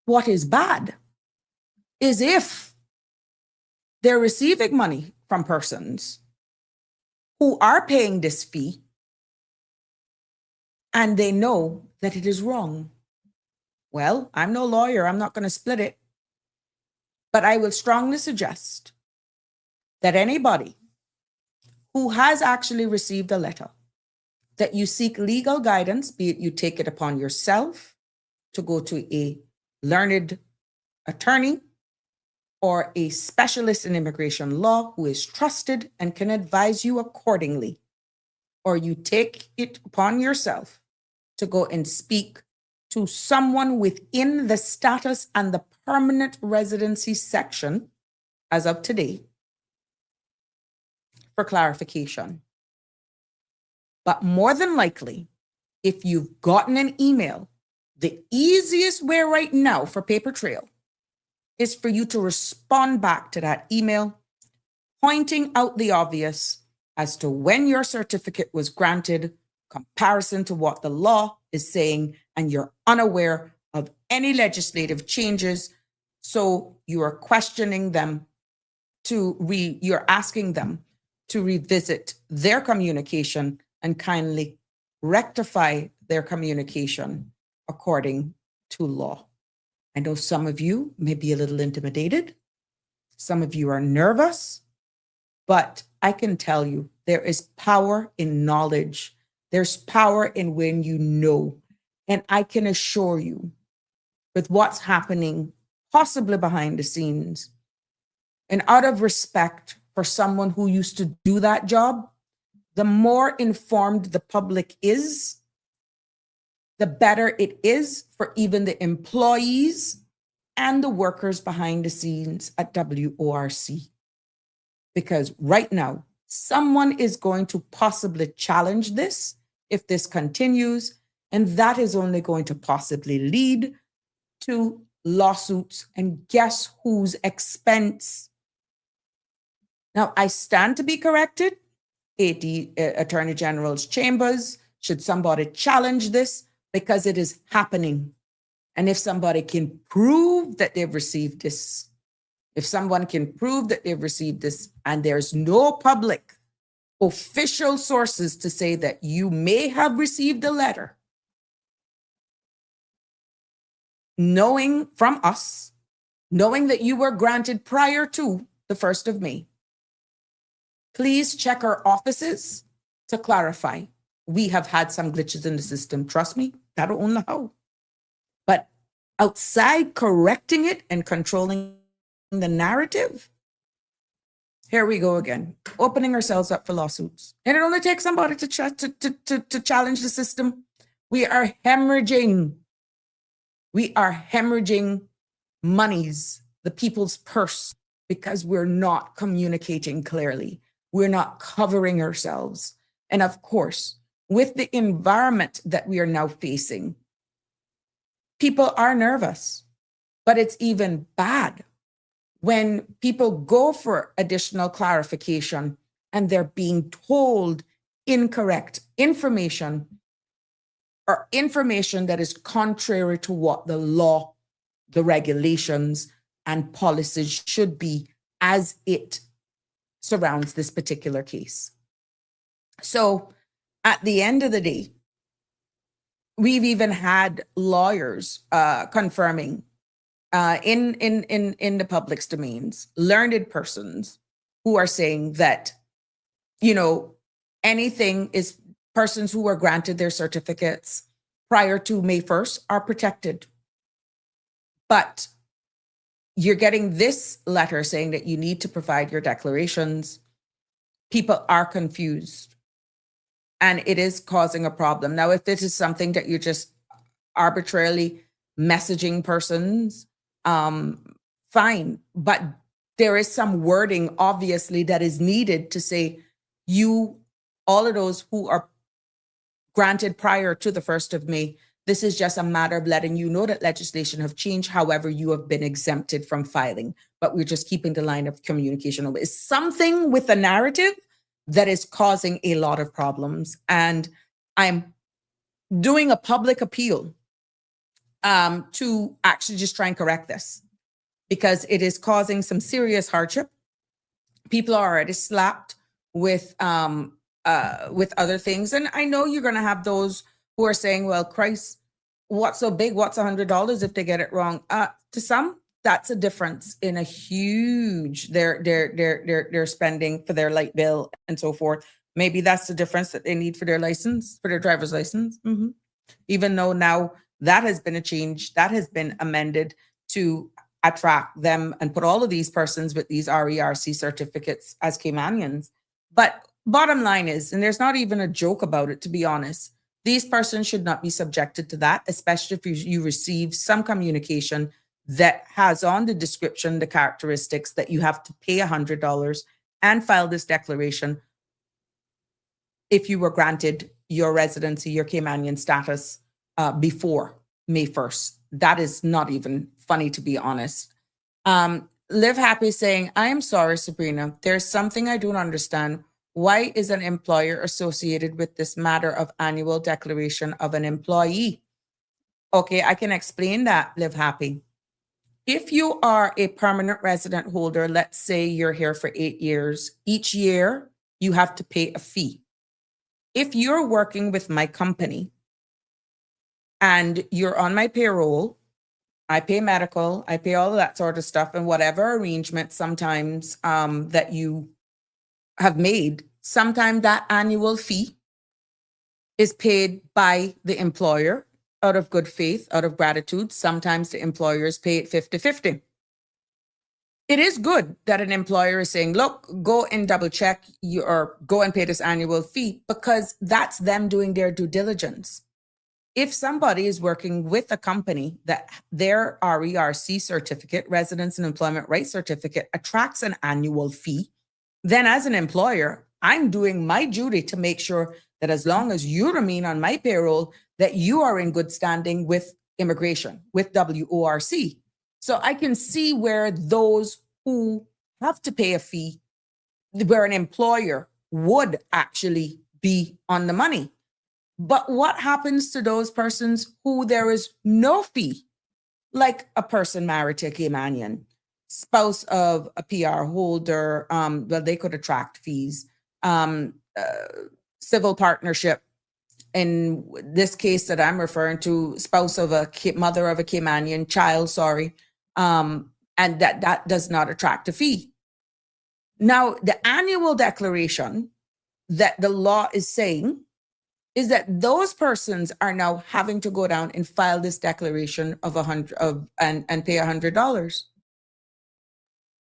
What is bad is if they're receiving money from persons who are paying this fee and they know that it is wrong. Well, I'm no lawyer, I'm not going to split it, but I will strongly suggest that anybody who has actually received a letter, that you seek legal guidance, be it you take it upon yourself to go to a learned attorney or a specialist in immigration law who is trusted and can advise you accordingly, or you take it upon yourself to go and speak to someone within the status and the permanent residency section as of today for clarification. But more than likely, if you've gotten an email, the easiest way right now for paper trail is for you to respond back to that email, pointing out the obvious as to when your certificate was granted, comparison to what the law is saying, and you're unaware of any legislative changes. So you are questioning them you're asking them to revisit their communication and kindly rectify their communication according to law. I know some of you may be a little intimidated. Some of you are nervous, but I can tell you there is power in knowledge. There's power in when you know. And I can assure you, with what's happening possibly behind the scenes, and out of respect for someone who used to do that job, the more informed the public is, the better it is for even the employees and the workers behind the scenes at WORC. Because right now, someone is going to possibly challenge this if this continues, and that is only going to possibly lead to lawsuits, and guess whose expense? Now, I stand to be corrected. The Attorney General's chambers, should somebody challenge this, because it is happening. And if somebody can prove that they've received this, if someone can prove that they've received this, and there's no public official sources to say that you may have received a letter, knowing from us knowing that you were granted prior to the 1st of May, please check our offices to clarify. We have had some glitches in the system. Trust me, I don't know how. But outside correcting it and controlling the narrative, here we go again, opening ourselves up for lawsuits. And it only takes somebody to challenge the system. We are hemorrhaging. We are hemorrhaging monies, the people's purse, because we're not communicating clearly. We're not covering ourselves. And of course, with the environment that we are now facing, people are nervous, but it's even bad when people go for additional clarification and they're being told incorrect information or information that is contrary to what the law, the regulations, and policies should be as it surrounds this particular case. So at the end of the day, we've even had lawyers confirming in the public's domains, learned persons who are saying that, you know, anything is persons who were granted their certificates prior to May 1st are protected. But you're getting this letter saying that you need to provide your declarations. People are confused, and it is causing a problem. Now, if this is something that you're just arbitrarily messaging persons, fine. But there is some wording, obviously, that is needed to say all of those who are granted prior to the 1st of May, this is just a matter of letting you know that legislation have changed. However, you have been exempted from filing, but we're just keeping the line of communication open. It's something with the narrative that is causing a lot of problems. And I'm doing a public appeal to actually just try and correct this, because it is causing some serious hardship. People are already slapped with other things. And I know you're going to have those who are saying, well, Christ, what's so big? What's $100 if they get it wrong? To some, that's a difference in a huge, they're spending for their light bill and so forth. Maybe that's the difference that they need for their license, for their driver's license. Mm-hmm. Even though now that has been a change, that has been amended to attract them and put all of these persons with these RERC certificates as Caymanians. But bottom line is, and there's not even a joke about it, to be honest, these persons should not be subjected to that, especially if you receive some communication that has on the description the characteristics that you have to pay $100 and file this declaration if you were granted your residency, your Caymanian status before May 1st. That is not even funny, to be honest. Live Happy saying, I am sorry, Sabrina. There's something I don't understand. Why is an employer associated with this matter of annual declaration of an employee? Okay, I can explain that, Live Happy. If you are a permanent resident holder, let's say you're here for 8 years, each year you have to pay a fee. If you're working with my company and you're on my payroll, I pay medical, I pay all of that sort of stuff, and whatever arrangement sometimes that you have made, sometimes that annual fee is paid by the employer out of good faith, out of gratitude. Sometimes the employers pay it 50-50. It is good that an employer is saying, look, go and double check or go and pay this annual fee, because that's them doing their due diligence. If somebody is working with a company that their RERC certificate, Residence and Employment Rights Certificate, attracts an annual fee, then as an employer, I'm doing my duty to make sure that as long as you remain on my payroll, that you are in good standing with immigration, with WORC. So I can see where those who have to pay a fee, where an employer would actually be on the money. But what happens to those persons who there is no fee, like a person married to a Caymanian, spouse of a PR holder? Well, they could attract fees. Civil partnership, in this case that I'm referring to, spouse of a mother of a Caymanian child, and and that does not attract a fee. Now, the annual declaration that the law is saying is that those persons are now having to go down and file this declaration of and pay $100.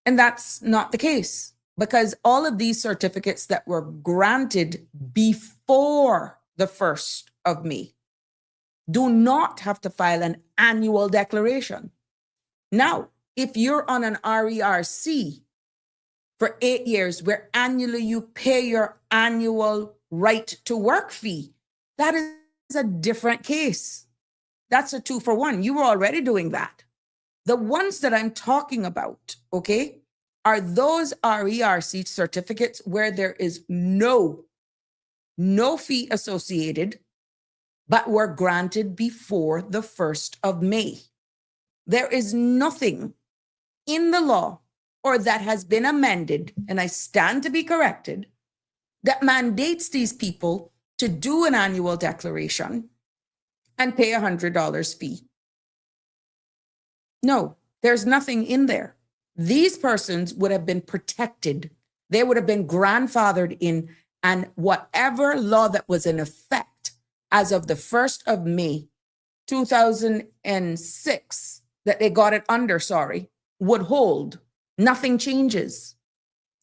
And that's not the case, because all of these certificates that were granted before the 1st of May do not have to file an annual declaration. Now, if you're on an RERC for 8 years, where annually you pay your annual right to work fee, that is a different case. That's a 2-for-1. You were already doing that. The ones that I'm talking about, okay, are those RERC certificates where there is no fee associated, but were granted before the 1st of May. There is nothing in the law or that has been amended, and I stand to be corrected, that mandates these people to do an annual declaration and pay $100 fee. No, there's nothing in there. These persons would have been protected. They would have been grandfathered in, and whatever law that was in effect as of the 1st of May, 2006, that they got it under, would hold. Nothing changes.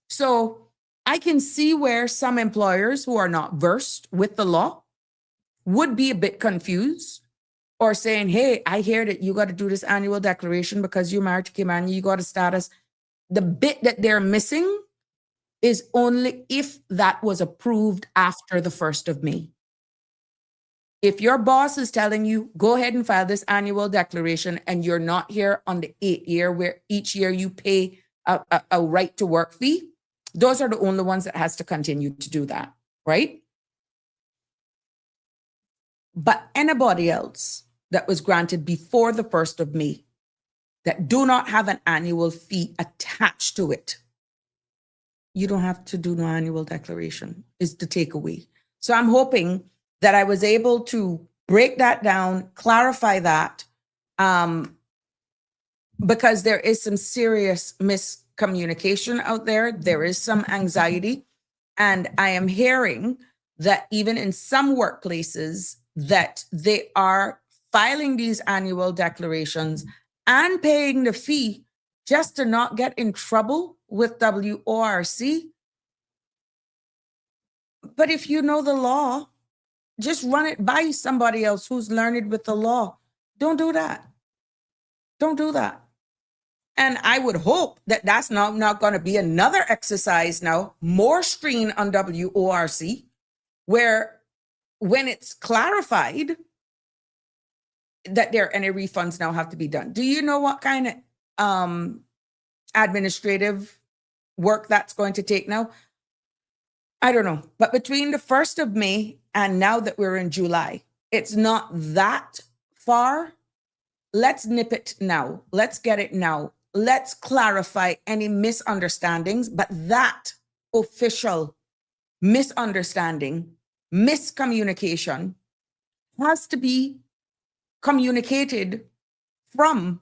So I can see where some employers who are not versed with the law would be a bit confused, or saying, hey, I hear that you got to do this annual declaration because you're married to Kimani, you got a status. The bit that they're missing is only if that was approved after the 1st of May. If your boss is telling you, go ahead and file this annual declaration, and you're not here on the 8th year, where each year you pay a right to work fee, those are the only ones that has to continue to do that, right? But anybody else that was granted before the 1st of May that do not have an annual fee attached to it, you don't have to do no annual declaration, is the takeaway. So I'm hoping that I was able to break that down, clarify that, because there is some serious miscommunication out there. There is some anxiety. And I am hearing that even in some workplaces that they are filing these annual declarations and paying the fee just to not get in trouble with WORC. But if you know the law, just run it by somebody else who's learned with the law. Don't do that. Don't do that. And I would hope that that's not going to be another exercise now, more strain on WORC, where when it's clarified that there any refunds now have to be done. Do you know what kind of administrative work that's going to take now? I don't know. But between the 1st of May and now that we're in July, it's not that far. Let's nip it now. Let's get it now. Let's clarify any misunderstandings. But that official misunderstanding, miscommunication has to be communicated from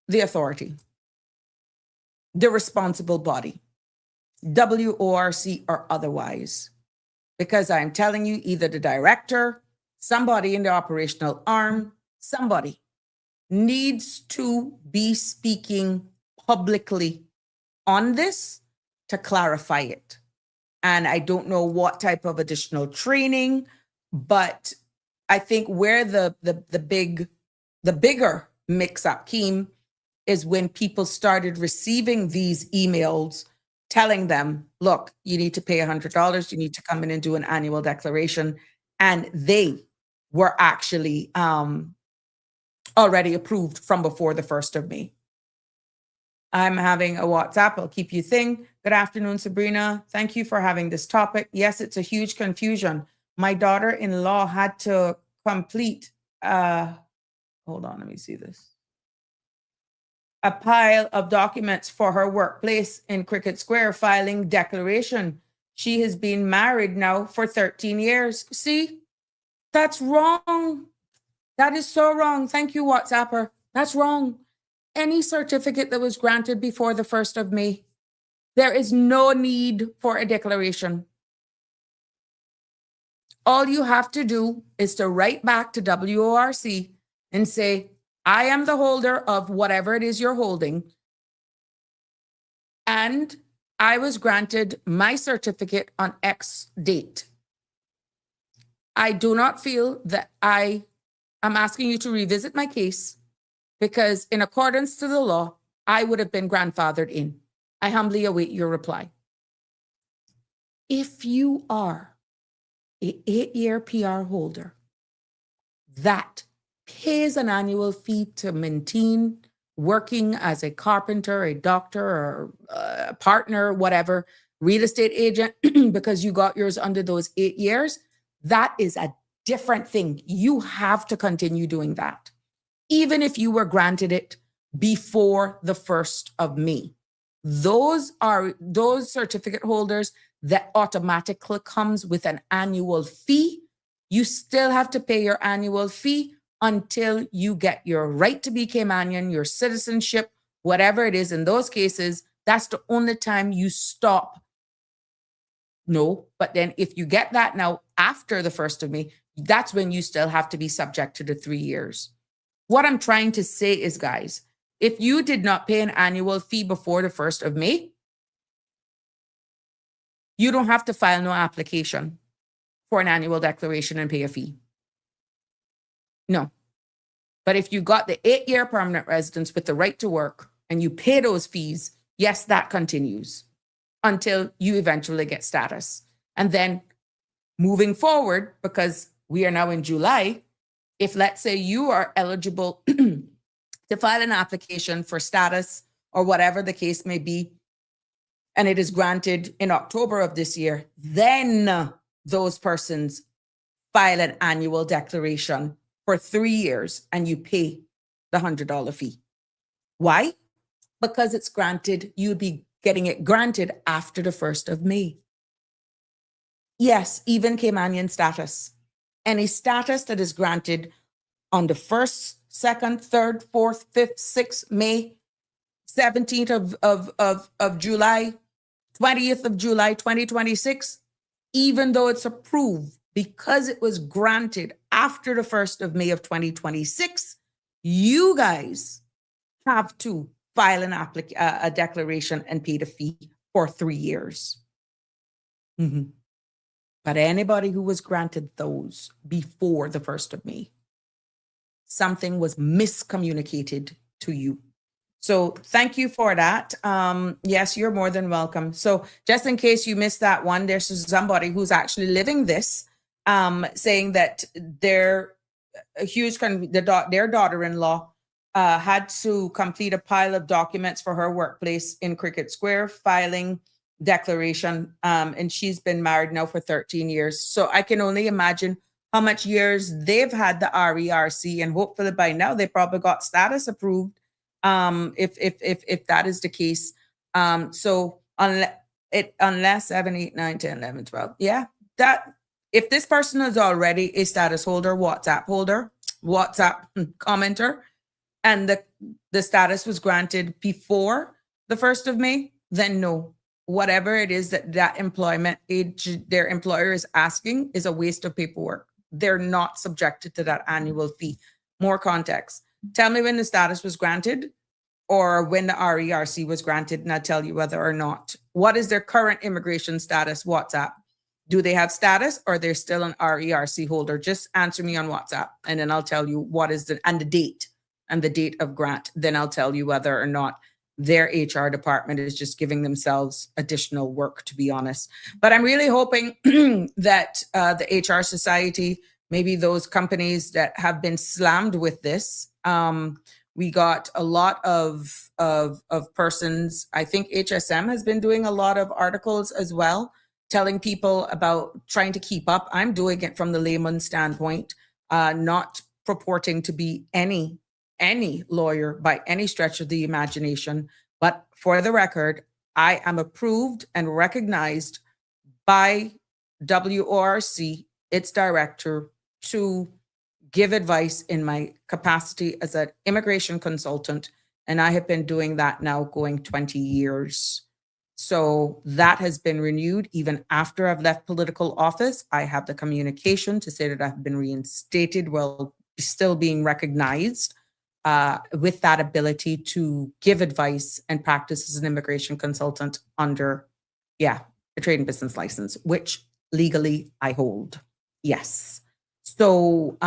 the authority, the responsible body, WORC or otherwise. Because I'm telling you, either the director, somebody in the operational arm, somebody needs to be speaking publicly on this to clarify it. And I don't know what type of additional training, but I think where the bigger mix-up came is when people started receiving these emails telling them, look, you need to pay $100, you need to come in and do an annual declaration. And they were actually already approved from before the 1st of May. I'm having a WhatsApp. I'll keep you thing. Good afternoon, Sabrina. Thank you for having this topic. Yes, it's a huge confusion. My daughter-in-law had to complete, hold on, let me see this. A pile of documents for her workplace in Cricket Square, filing declaration. She has been married now for 13 years. See, that's wrong. That is so wrong. Thank you, WhatsApper. That's wrong. any certificate that was granted before the 1st of May, there is no need for a declaration. All you have to do is to write back to WORC and say, I am the holder of whatever it is you're holding, and I was granted my certificate on X date. I do not feel that I am asking you to revisit my case, because in accordance to the law, I would have been grandfathered in. I humbly await your reply. If you are an 8-year PR holder that pays an annual fee to maintain working as a carpenter, a doctor, or a partner, whatever, real estate agent, because you got yours under those 8 years, that is a different thing. You have to continue doing that, even if you were granted it before the 1st of May. Those are those certificate holders that automatically comes with an annual fee. You still have to pay your annual fee until you get your right to be Caymanian, your citizenship, whatever it is. In those cases, that's the only time you stop. No, but then if you get that now after the 1st of May, that's when you still have to be subject to the 3 years. What I'm trying to say is, guys, if you did not pay an annual fee before the 1st of May, you don't have to file no application for an annual declaration and pay a fee. No. But if you got the 8-year permanent residence with the right to work and you pay those fees, yes, that continues until you eventually get status. And then moving forward, because we are now in July, if let's say you are eligible to file an application for status or whatever the case may be, and it is granted in October of this year, then those persons file an annual declaration for 3 years and you pay the $100 fee. Why? Because it's granted, you'd be getting it granted after the 1st of May. Yes, even Caymanian status. Any status that is granted on the 1st, 2nd, 3rd, 4th, 5th, 6th, May, 17th of July, 20th of July, 2026, even though it's approved, because it was granted after the 1st of May of 2026, you guys have to file a declaration and pay the fee for 3 years. But anybody who was granted those before the 1st of May, something was miscommunicated to you. So thank you for that. Yes, you're more than welcome. So just in case you missed that one, there's somebody who's actually living this, saying that their daughter-in-law had to complete a pile of documents for her workplace in Cricket Square, filing declaration, and she's been married now for 13 years. So I can only imagine how much years they've had the RERC, and hopefully by now they probably got status approved. If that is the case. So unless 7, 8, 9, 10, 11, 12. Yeah, that if this person is already a status holder, WhatsApp commenter, and the status was granted before the 1st of May, then no. Whatever it is that employment age their employer is asking is a waste of paperwork. They're not subjected to that annual fee. More context. Tell me when the status was granted or when the RERC was granted, and I'll tell you whether or not. What is their current immigration status? WhatsApp. Do they have status or they're still an RERC holder? Just answer me on WhatsApp, and then I'll tell you what is the date of grant. Then I'll tell you whether or not their HR department is just giving themselves additional work, to be honest. But I'm really hoping that the HR Society, maybe those companies that have been slammed with this, we got a lot of persons. I think HSM has been doing a lot of articles as well, telling people about trying to keep up. I'm doing it from the layman standpoint, not purporting to be any lawyer by any stretch of the imagination. But for the record, I am approved and recognized by WORC, its director, to give advice in my capacity as an immigration consultant And I have been doing that now going 20 years. So that has been renewed even after I've left political office. I have the communication to say that I've been reinstated while still being recognized with that ability to give advice and practice as an immigration consultant under, a trade and business license, which legally I hold. Yes. So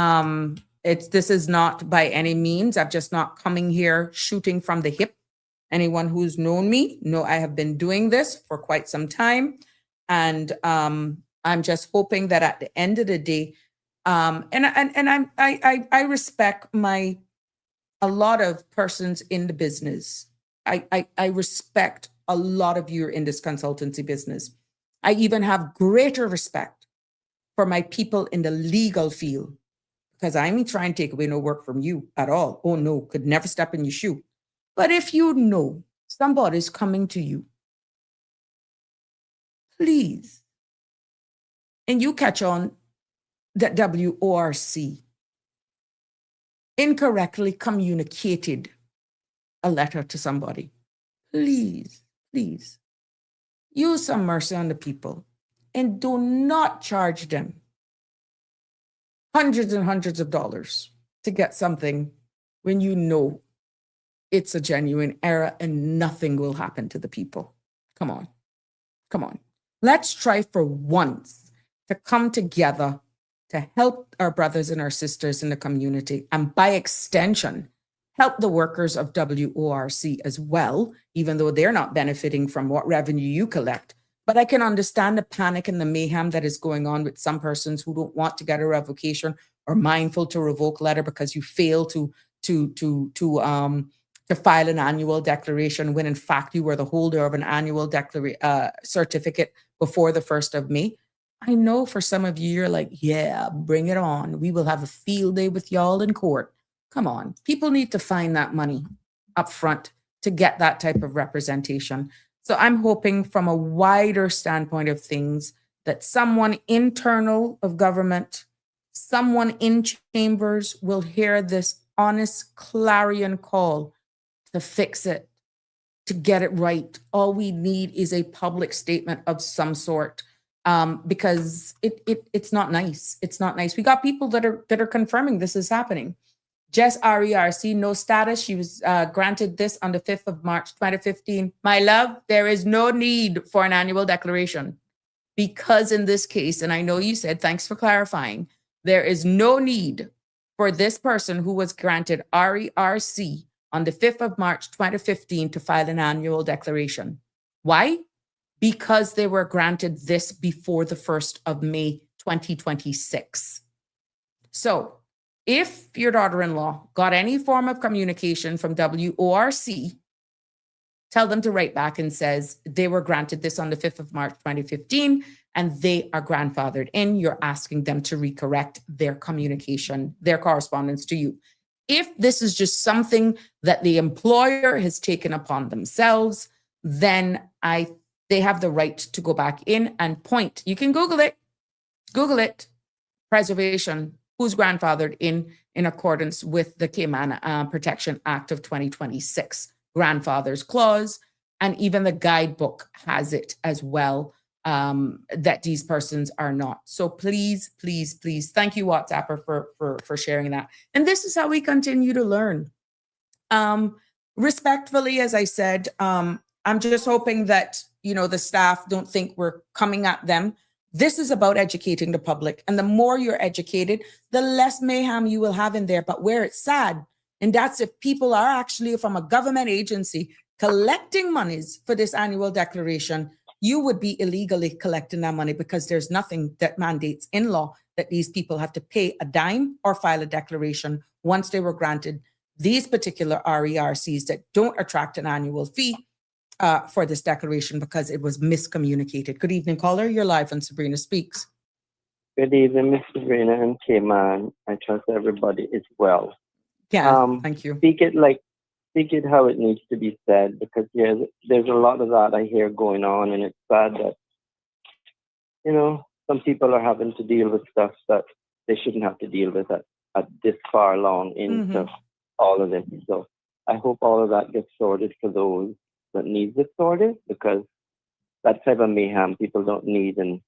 this is not by any means, I'm just not coming here shooting from the hip. Anyone who's known me know I have been doing this for quite some time. And I'm just hoping that at the end of the day, I respect a lot of persons in the business. I respect a lot of you in this consultancy business. I even have greater respect for my people in the legal field, because I ain't trying to take away no work from you at all. Oh no, could never step in your shoe. But if you know somebody's coming to you, please, and you catch on that WORC incorrectly communicated a letter to somebody, please, please, use some mercy on the people and do not charge them hundreds and hundreds of dollars to get something when you know it's a genuine error and nothing will happen to the people. Come on. Come on. Let's try for once to come together to help our brothers and our sisters in the community, and by extension, help the workers of WORC as well, even though they're not benefiting from what revenue you collect. But I can understand the panic and the mayhem that is going on with some persons who don't want to get a revocation or mindful to revoke letter because you fail to file an annual declaration when in fact you were the holder of an annual certificate before the 1st of May. I know for some of you, you're like, yeah, bring it on. We will have a field day with y'all in court. Come on. People need to find that money up front to get that type of representation. So I'm hoping from a wider standpoint of things that someone internal of government, someone in chambers will hear this honest clarion call to fix it, to get it right. All we need is a public statement of some sort, because it's not nice. It's not nice. We got people that are confirming this is happening. Jess RERC, no status. She was granted this on the 5th of March, 2015. My love, there is no need for an annual declaration, because in this case, and I know you said, thanks for clarifying, there is no need for this person who was granted RERC on the 5th of March, 2015 to file an annual declaration. Why? Because they were granted this before the 1st of May, 2026. So if your daughter-in-law got any form of communication from WORC, tell them to write back and says they were granted this on the 5th of March, 2015, and they are grandfathered in. You're asking them to recorrect their communication, their correspondence to you. If this is just something that the employer has taken upon themselves, then they have the right to go back in and point. You can Google it, preservation, who's grandfathered in accordance with the Cayman Protection Act of 2026, grandfather's clause, and even the guidebook has it as well, that these persons are not. So please, please, please, thank you, WhatsApper, for sharing that. And this is how we continue to learn. Respectfully, as I said, I'm just hoping that, the staff don't think we're coming at them. This is about educating the public. And the more you're educated, the less mayhem you will have in there. But where it's sad, and that's if people are actually from a government agency collecting monies for this annual declaration, you would be illegally collecting that money, because there's nothing that mandates in law that these people have to pay a dime or file a declaration once they were granted these particular RERCs that don't attract an annual fee for this declaration because it was miscommunicated. Good evening, caller. You're live on Sabrina Speaks. Good evening, Miss Sabrina and Cayman. I trust everybody is well. Yeah, thank you. Speak it how it needs to be said, because there's a lot of that I hear going on, and it's sad that, some people are having to deal with stuff that they shouldn't have to deal with at this far along into all of this. So I hope all of that gets sorted for those that needs it sorted, because that type of mayhem people don't need, and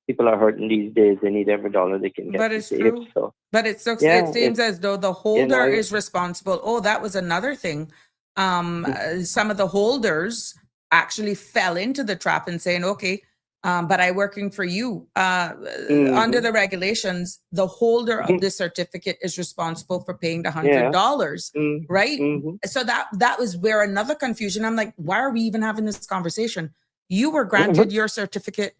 people are hurting these days. They need every dollar they can get But to it's save. true. So But it looks, yeah, it seems as though the you know, holder is responsible. Oh, that was another thing. Some of the holders actually fell into the trap and saying, okay, but I working for you. Under the regulations, the holder of this certificate is responsible for paying the $100, right? So that was where another confusion. I'm like, why are we even having this conversation? You were granted your certificate,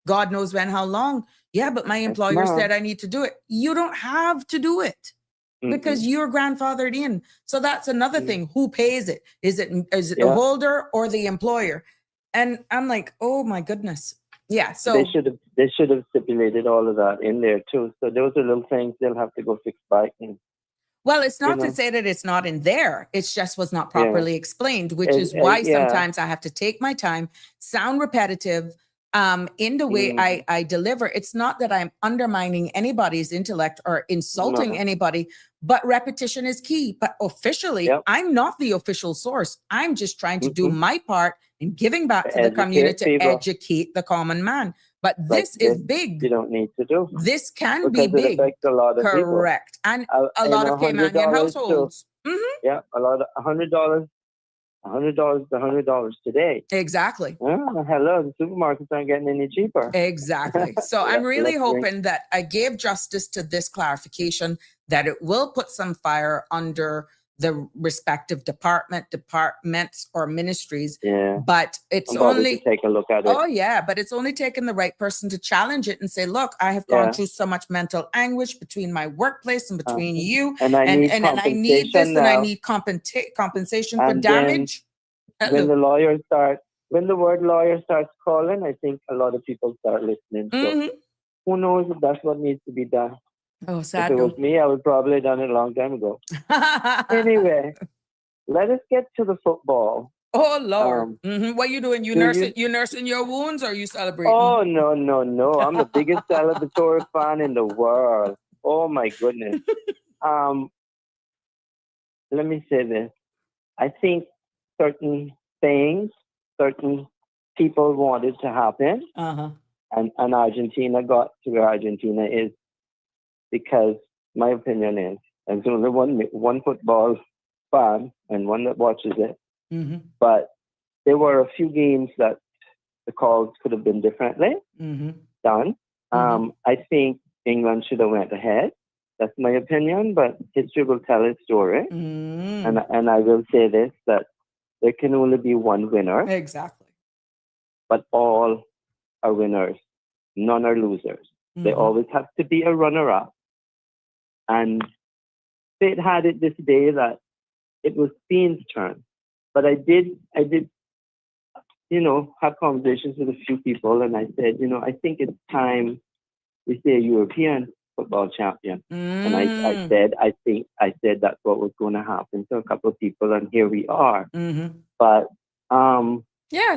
God knows when, how long. Yeah, but my employer said I need to do it. You don't have to do it because you're grandfathered in. So that's another thing. Who pays it? Is it the holder or the employer? And I'm like, oh my goodness. Yeah. So they should have stipulated all of that in there too. So those are little things they'll have to go fix back. And, well, it's not to say that it's not in there. It's just was not properly explained, which is why sometimes I have to take my time, sound repetitive, in the way I deliver. It's not that I'm undermining anybody's intellect or insulting anybody, but repetition is key. But officially, I'm not the official source. I'm just trying to do my part in giving back to the community to educate the common man. But this is big. You don't need to do. This can be because it big. affects a lot of Correct. people. And a lot of Caymanian households. Yeah, a lot of $100. $100 to $100 today. Exactly. Hello, the supermarkets aren't getting any cheaper. Exactly. So I'm really hoping that I gave justice to this clarification, that it will put some fire under the respective departments or ministries. Yeah. But it's I'm about only to take a look at it. Oh yeah, but it's only taken the right person to challenge it and say, look, I have gone through so much mental anguish between my workplace and between you, and I need this now. And I need compensation for damage. When the word lawyer starts calling, I think a lot of people start listening. So who knows if that's what needs to be done. Oh, sad. If it was me, I would probably have done it a long time ago. Anyway, let us get to the football. Oh Lord! What are you doing? You nursing your wounds, or are you celebrating? Oh no! I'm the biggest celebratory fan in the world. Oh my goodness. Let me say this. I think certain things, certain people wanted to happen, and Argentina got to where Argentina is, because my opinion is, and there's only one football fan and one that watches it. But there were a few games that the calls could have been differently done. I think England should have went ahead. That's my opinion, but history will tell its story. And I will say this, that there can only be one winner. Exactly. But all are winners. None are losers. There always has to be a runner-up. And Fate had it this day that it was Spain's turn. But I did, have conversations with a few people, and I said, I think it's time we say a European football champion. And I said that's what was going to happen to a couple of people, and here we are. But I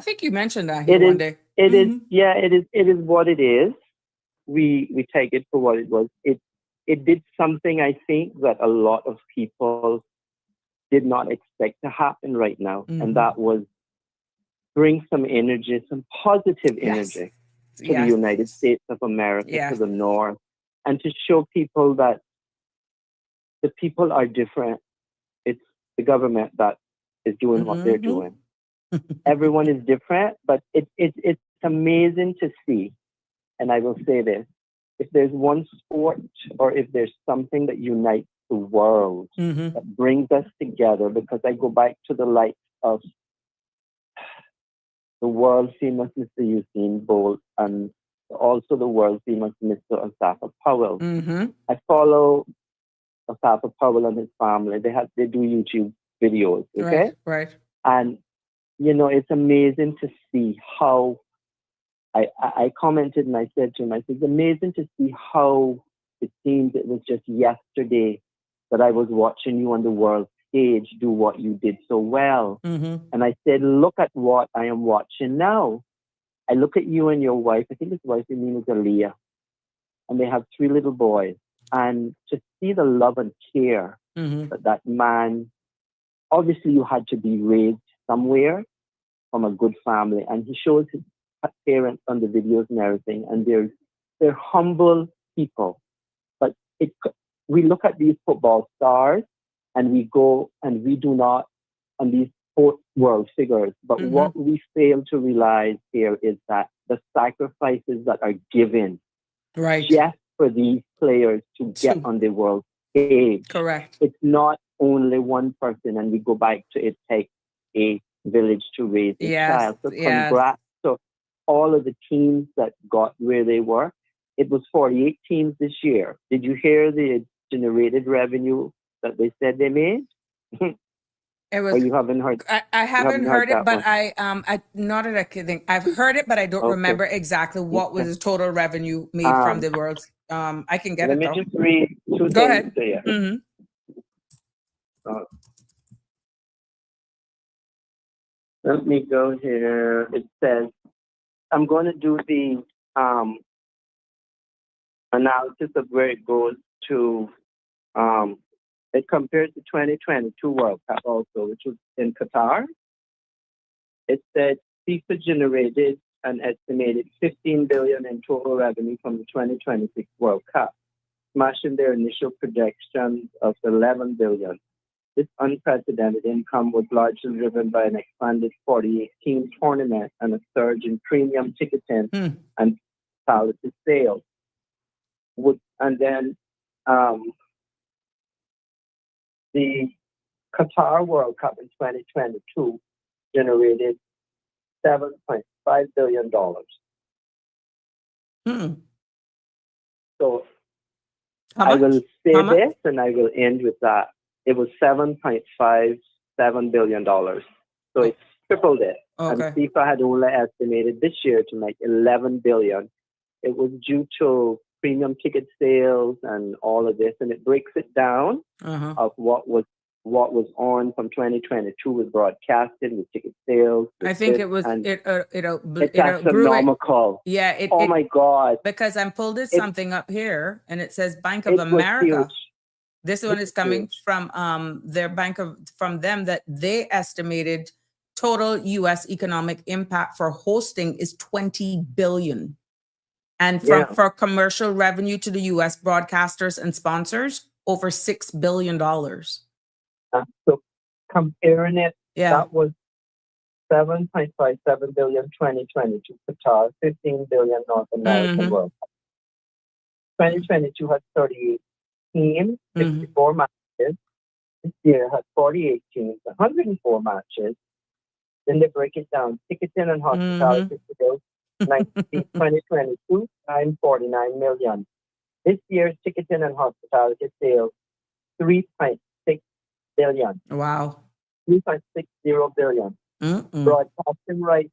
think you mentioned that here one day. It is what it is. We take it for what it was. It did something, I think, that a lot of people did not expect to happen right now. And that was bring some energy, some positive energy to the United States of America, to the North, and to show people that the people are different. It's the government that is doing what they're doing. Everyone is different, but it's amazing to see. And I will say this, if there's one sport or if there's something that unites the world, that brings us together, because I go back to the likes of the world famous Mr. Usain Bolt and also the world famous Mr. Asafa Powell. I follow Asafa Powell and his family. They do YouTube videos, okay? Right. And, it's amazing to see how I commented and I said to him, I said, it's amazing to see how it seems it was just yesterday that I was watching you on the world stage do what you did so well. And I said, look at what I am watching now. I look at you and your wife. I think his wife's name is Aaliyah. And they have 3 little boys. And to see the love and care that man obviously you had to be raised somewhere from a good family. And he shows his parents on the videos and everything, and they're humble people. But we look at these football stars and we go and we do not on these sports world figures. But what we fail to realize here is that the sacrifices that are given Right. just for these players to get on the world stage. Correct. It's not only one person, and we go back to it takes a village to raise a child. So congrats to all of the teams that got where they were. It was 48 teams this year. Did you hear the generated revenue that they said they made? It was. Or you haven't heard? I haven't heard it, but one? I not that I can think. I've heard it, but I don't remember exactly what was the total revenue made from the world. I can get let it me though. just read two Go things ahead. there. Let me go here. It says, I'm going to do the analysis of where it goes to, it compares to 2022 World Cup also, which was in Qatar. It said FIFA generated an estimated $15 billion in total revenue from the 2026 World Cup, smashing their initial projections of $11 billion. This unprecedented income was largely driven by an expanded 48-team tournament and a surge in premium ticketing and hospitality sales. And then the Qatar World Cup in 2022 generated $7.5 billion. So I will say this and I will end with that. It was $7.57 billion. So it's tripled it. And FIFA had only estimated this year to make $11 billion. It was due to premium ticket sales and all of this, and it breaks it down of what was on from 2022 with broadcasting, with ticket sales. I think it was it's astronomical. Oh my God! Because I'm pulled something up here, and it says Bank of America. This one is coming from their from them that they estimated total U.S. economic impact for hosting is $20 billion. And for commercial revenue to the U.S. broadcasters and sponsors, over $6 billion. So comparing it, that was $7.57 billion 2022 Qatar, $15 billion North American World Cup. 2022 had 38 teams, 64 matches. This year had 48 teams, 104 matches. Then they break it down. Ticketing and hospitality sales, 2022, $949 million. This year's ticketing and hospitality sales, $3.6 billion. Wow. $3.60 billion. Broadcasting rights,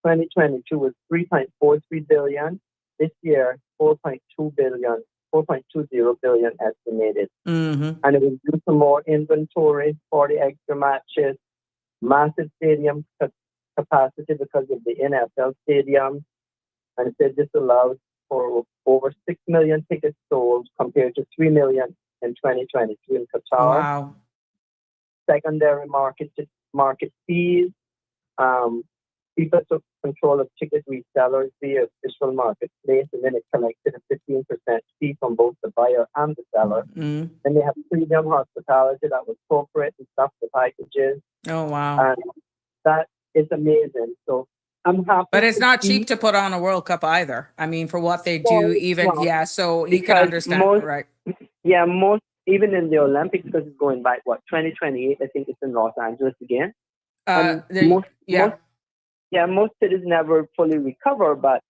2022 was $3.43 billion. This year, $4.20 billion estimated. And it was due to more inventory, 40 extra matches, massive stadium capacity because of the NFL stadium. And it said this allows for over 6 million tickets sold compared to 3 million in 2022 in Qatar. Wow. Secondary market fees. FIFA took control of ticket resellers via official marketplace, and then it collected a 15% fee from both the buyer and the seller. Then they have premium hospitality that was corporate and stuff, the packages. Oh, wow. And that is amazing. So I'm happy. But it's not cheap to put on a World Cup either. I mean, for what they do, so you can understand, right? Yeah, even in the Olympics, because it's going back, 2028, I think it's in Los Angeles again. Most cities never fully recover, but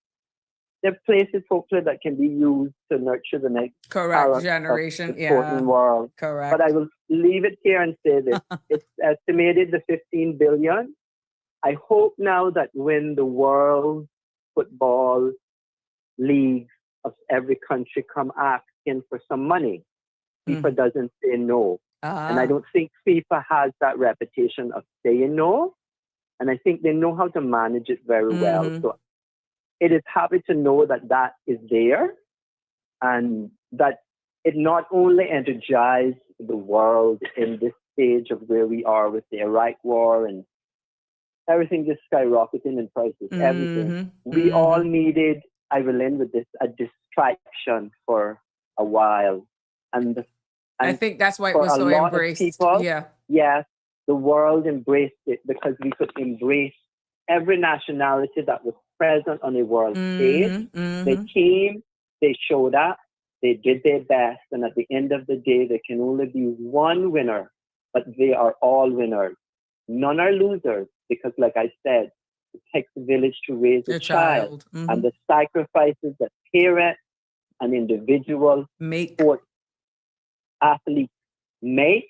there are places, hopefully, that can be used to nurture the next generation. Of the sporting world. Correct. But I will leave it here and say this. It's estimated the $15 billion. I hope now that when the world football leagues of every country come asking for some money, FIFA doesn't say no. And I don't think FIFA has that reputation of saying no. And I think they know how to manage it very well. So it is happy to know that that is there and that it not only energizes the world in this stage of where we are with the Iraq war and everything just skyrocketing in prices, everything. We all needed, I will end with this, a distraction for a while. And I think that's why it for was a so lot embraced. of people, Yeah. yes, the world embraced it because we could embrace every nationality that was present on the world stage. They came, they showed up, they did their best, and at the end of the day, there can only be one winner, but they are all winners. None are losers because, like I said, it takes a village to raise a child. And the sacrifices that parents and individual sport athletes make,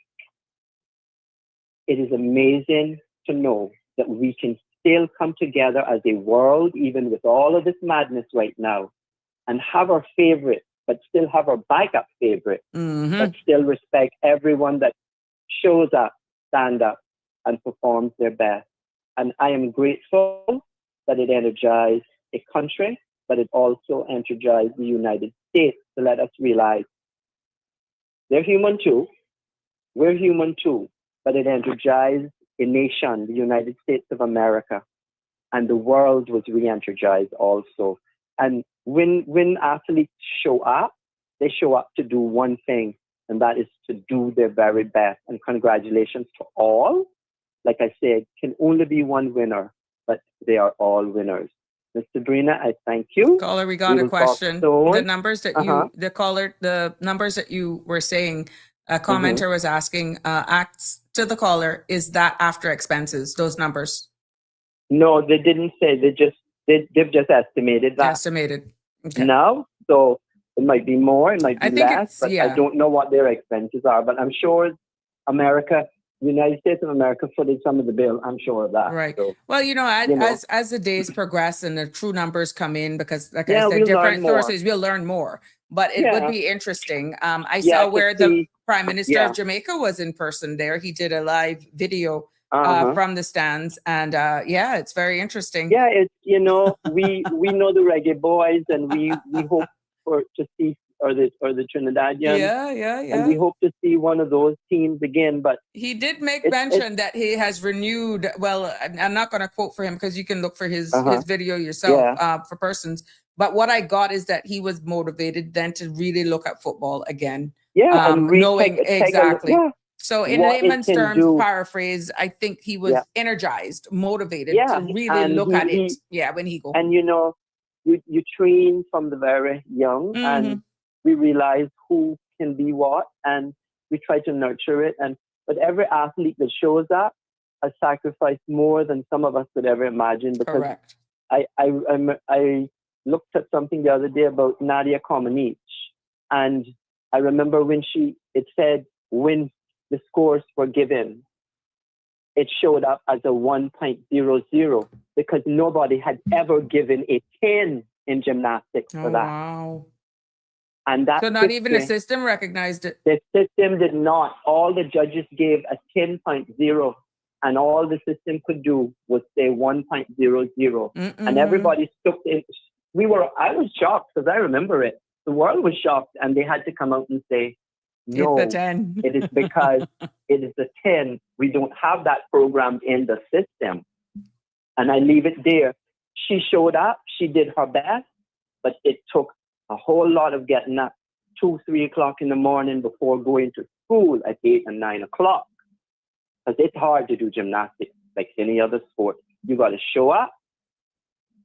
it is amazing to know that we can still come together as a world, even with all of this madness right now, and have our favorite, but still have our backup favorite, but still respect everyone that shows up, stand up, and performs their best. And I am grateful that it energized a country, but it also energized the United States to let us realize they're human too. We're human too, but it energized a nation, the United States of America, and the world was re-energized also. And when athletes show up, they show up to do one thing, and that is to do their very best. And congratulations to all. Like I said, can only be one winner, but they are all winners. Ms. Sabrina, I thank you. Caller, we got a question. The numbers that the numbers that you were saying, a commenter was asking, asks to the caller, is that after expenses, those numbers? No, they didn't say. They've just estimated that. Estimated. Okay. Now, so it might be more, it might be less, but I don't know what their expenses are. But I'm sure United States of America footed some of the bill. I'm sure of that. Right. So, well, as the days progress and the true numbers come in, because like I said, different sources, we'll learn more. But it would be interesting. I saw where the Prime Minister of Jamaica was in person there. He did a live video from the stands, and it's very interesting. Yeah, it's we know the reggae boys, and we hope to see or the Trinidadians. Yeah. And we hope to see one of those teams again. But he did make mention that he has renewed. Well, I'm not going to quote for him because you can look for his video yourself for persons. But what I got is that he was motivated then to really look at football again. Yeah, and knowing exactly. So in layman's terms, paraphrase, I think he was energized, motivated to really look at it. When he goes. And you train from the very young, and we realize who can be what, and we try to nurture it. But every athlete that shows up has sacrificed more than some of us could ever imagine. Because correct. I looked at something the other day about Nadia Comaneci, and I remember when it said when the scores were given, it showed up as a 1.00 because nobody had ever given a 10 in gymnastics for that. Wow. And that so not even the system recognized it. The system did not. All the judges gave a 10.0, and all the system could do was say 1.00. And everybody took it. I was shocked because I remember it. The world was shocked, and they had to come out and say, no, it's a 10. It is because it is a 10. We don't have that program in the system. And I leave it there. She showed up. She did her best, but it took a whole lot of getting up 2-3 o'clock in the morning before going to school at 8 and 9 o'clock. Because it's hard to do gymnastics like any other sport. You got to show up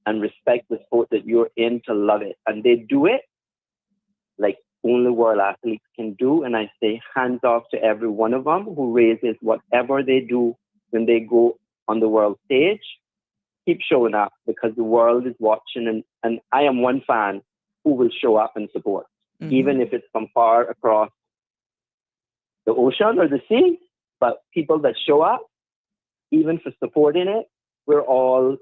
and respect the sport that you're in to love it. And they do it like only world athletes can do. And I say hands off to every one of them who raises whatever they do when they go on the world stage. Keep showing up because the world is watching. And I am one fan who will show up and support, even if it's from far across the ocean or the sea. But people that show up, even for supporting it, we're all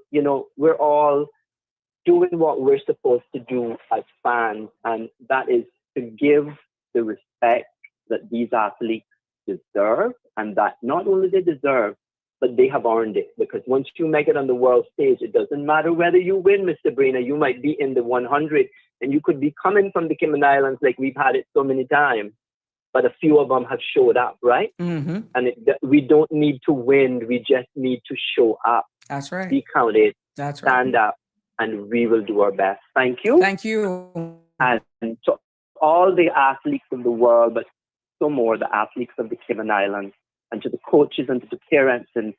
doing what we're supposed to do as fans. And that is to give the respect that these athletes deserve, and that not only they deserve, but they have earned it. Because once you make it on the world stage, it doesn't matter whether you win, Miss Sabrina. You might be in the 100, and you could be coming from the Cayman Islands like we've had it so many times. but a few of them have showed up, right? Mm-hmm. And we don't need to win. We just need to show up. That's right. Be counted. That's right. Stand up, and we will do our best. Thank you. Thank you. And to all the athletes in the world, but so more the athletes of the Cayman Islands, and to the coaches and to the parents and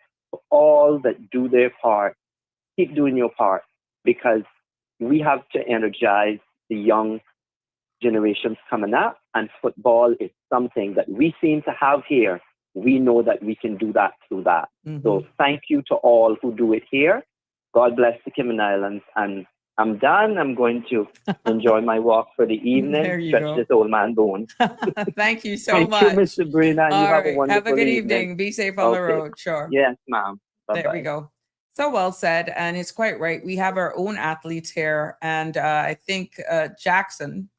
all that do their part. Keep doing your part, because we have to energize the young generations coming up, and football is something that we seem to have here. We know that we can do that through that. Mm-hmm. So thank you to all who do it here. God bless the Cayman Islands. And I'm done. I'm going to enjoy my walk for the evening. There you Stretch go. this old man bone. Thank you so Thank much. you, Miss Sabrina. You have a wonderful Have a good evening. evening. Be safe on the road. Sure. Yes, ma'am. Bye-bye. There we go. So well said. And it's quite right. We have our own athletes here. And I think Jackson.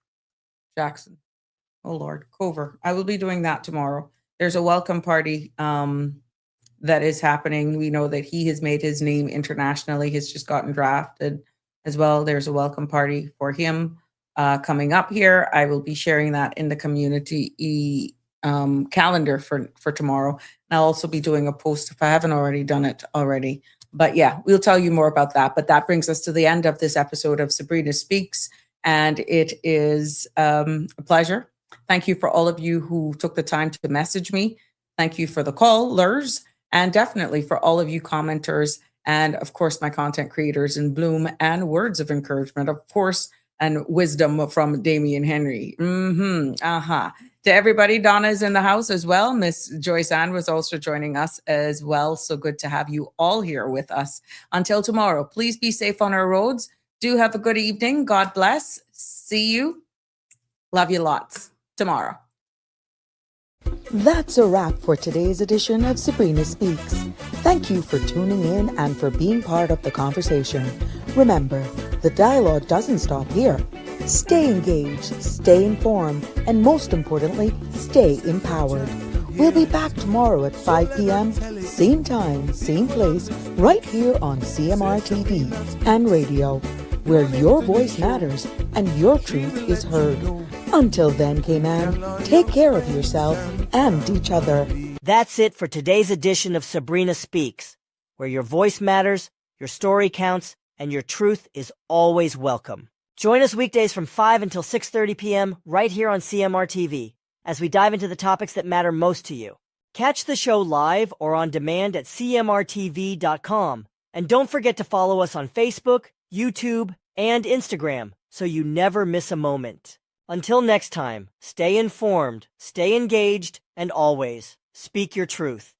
Oh, Lord. Cover. I will be doing that tomorrow. There's a welcome party that is happening. We know that he has made his name internationally. He's just gotten drafted as well. There's a welcome party for him coming up here. I will be sharing that in the community calendar for tomorrow. And I'll also be doing a post if I haven't already done it already. But yeah, we'll tell you more about that. But that brings us to the end of this episode of Sabrina Speaks. And it is a pleasure. Thank you for all of you who took the time to message me. Thank you for the callers, and definitely for all of you commenters, and of course, my content creators in Bloom, and words of encouragement, of course, and wisdom from Damian Henry. To everybody, Donna is in the house as well. Miss Joyce Ann was also joining us as well. So good to have you all here with us. Until tomorrow, please be safe on our roads. Do have a good evening. God bless. See you. Love you lots. Tomorrow. That's a wrap for today's edition of Sabrina Speaks. Thank you for tuning in and for being part of the conversation. Remember, the dialogue doesn't stop here. Stay engaged, stay informed, and most importantly, stay empowered. We'll be back tomorrow at 5 p.m., same time, same place, right here on CMR TV and radio, where your voice matters and your truth is heard. Until then, K-Man, take care of yourself and each other. That's it for today's edition of Sabrina Speaks, where your voice matters, your story counts, and your truth is always welcome. Join us weekdays from 5 until 6:30 p.m. right here on CMR TV as we dive into the topics that matter most to you. Catch the show live or on demand at cmrtv.com. And don't forget to follow us on Facebook, YouTube, and Instagram so you never miss a moment. Until next time, stay informed, stay engaged, and always speak your truth.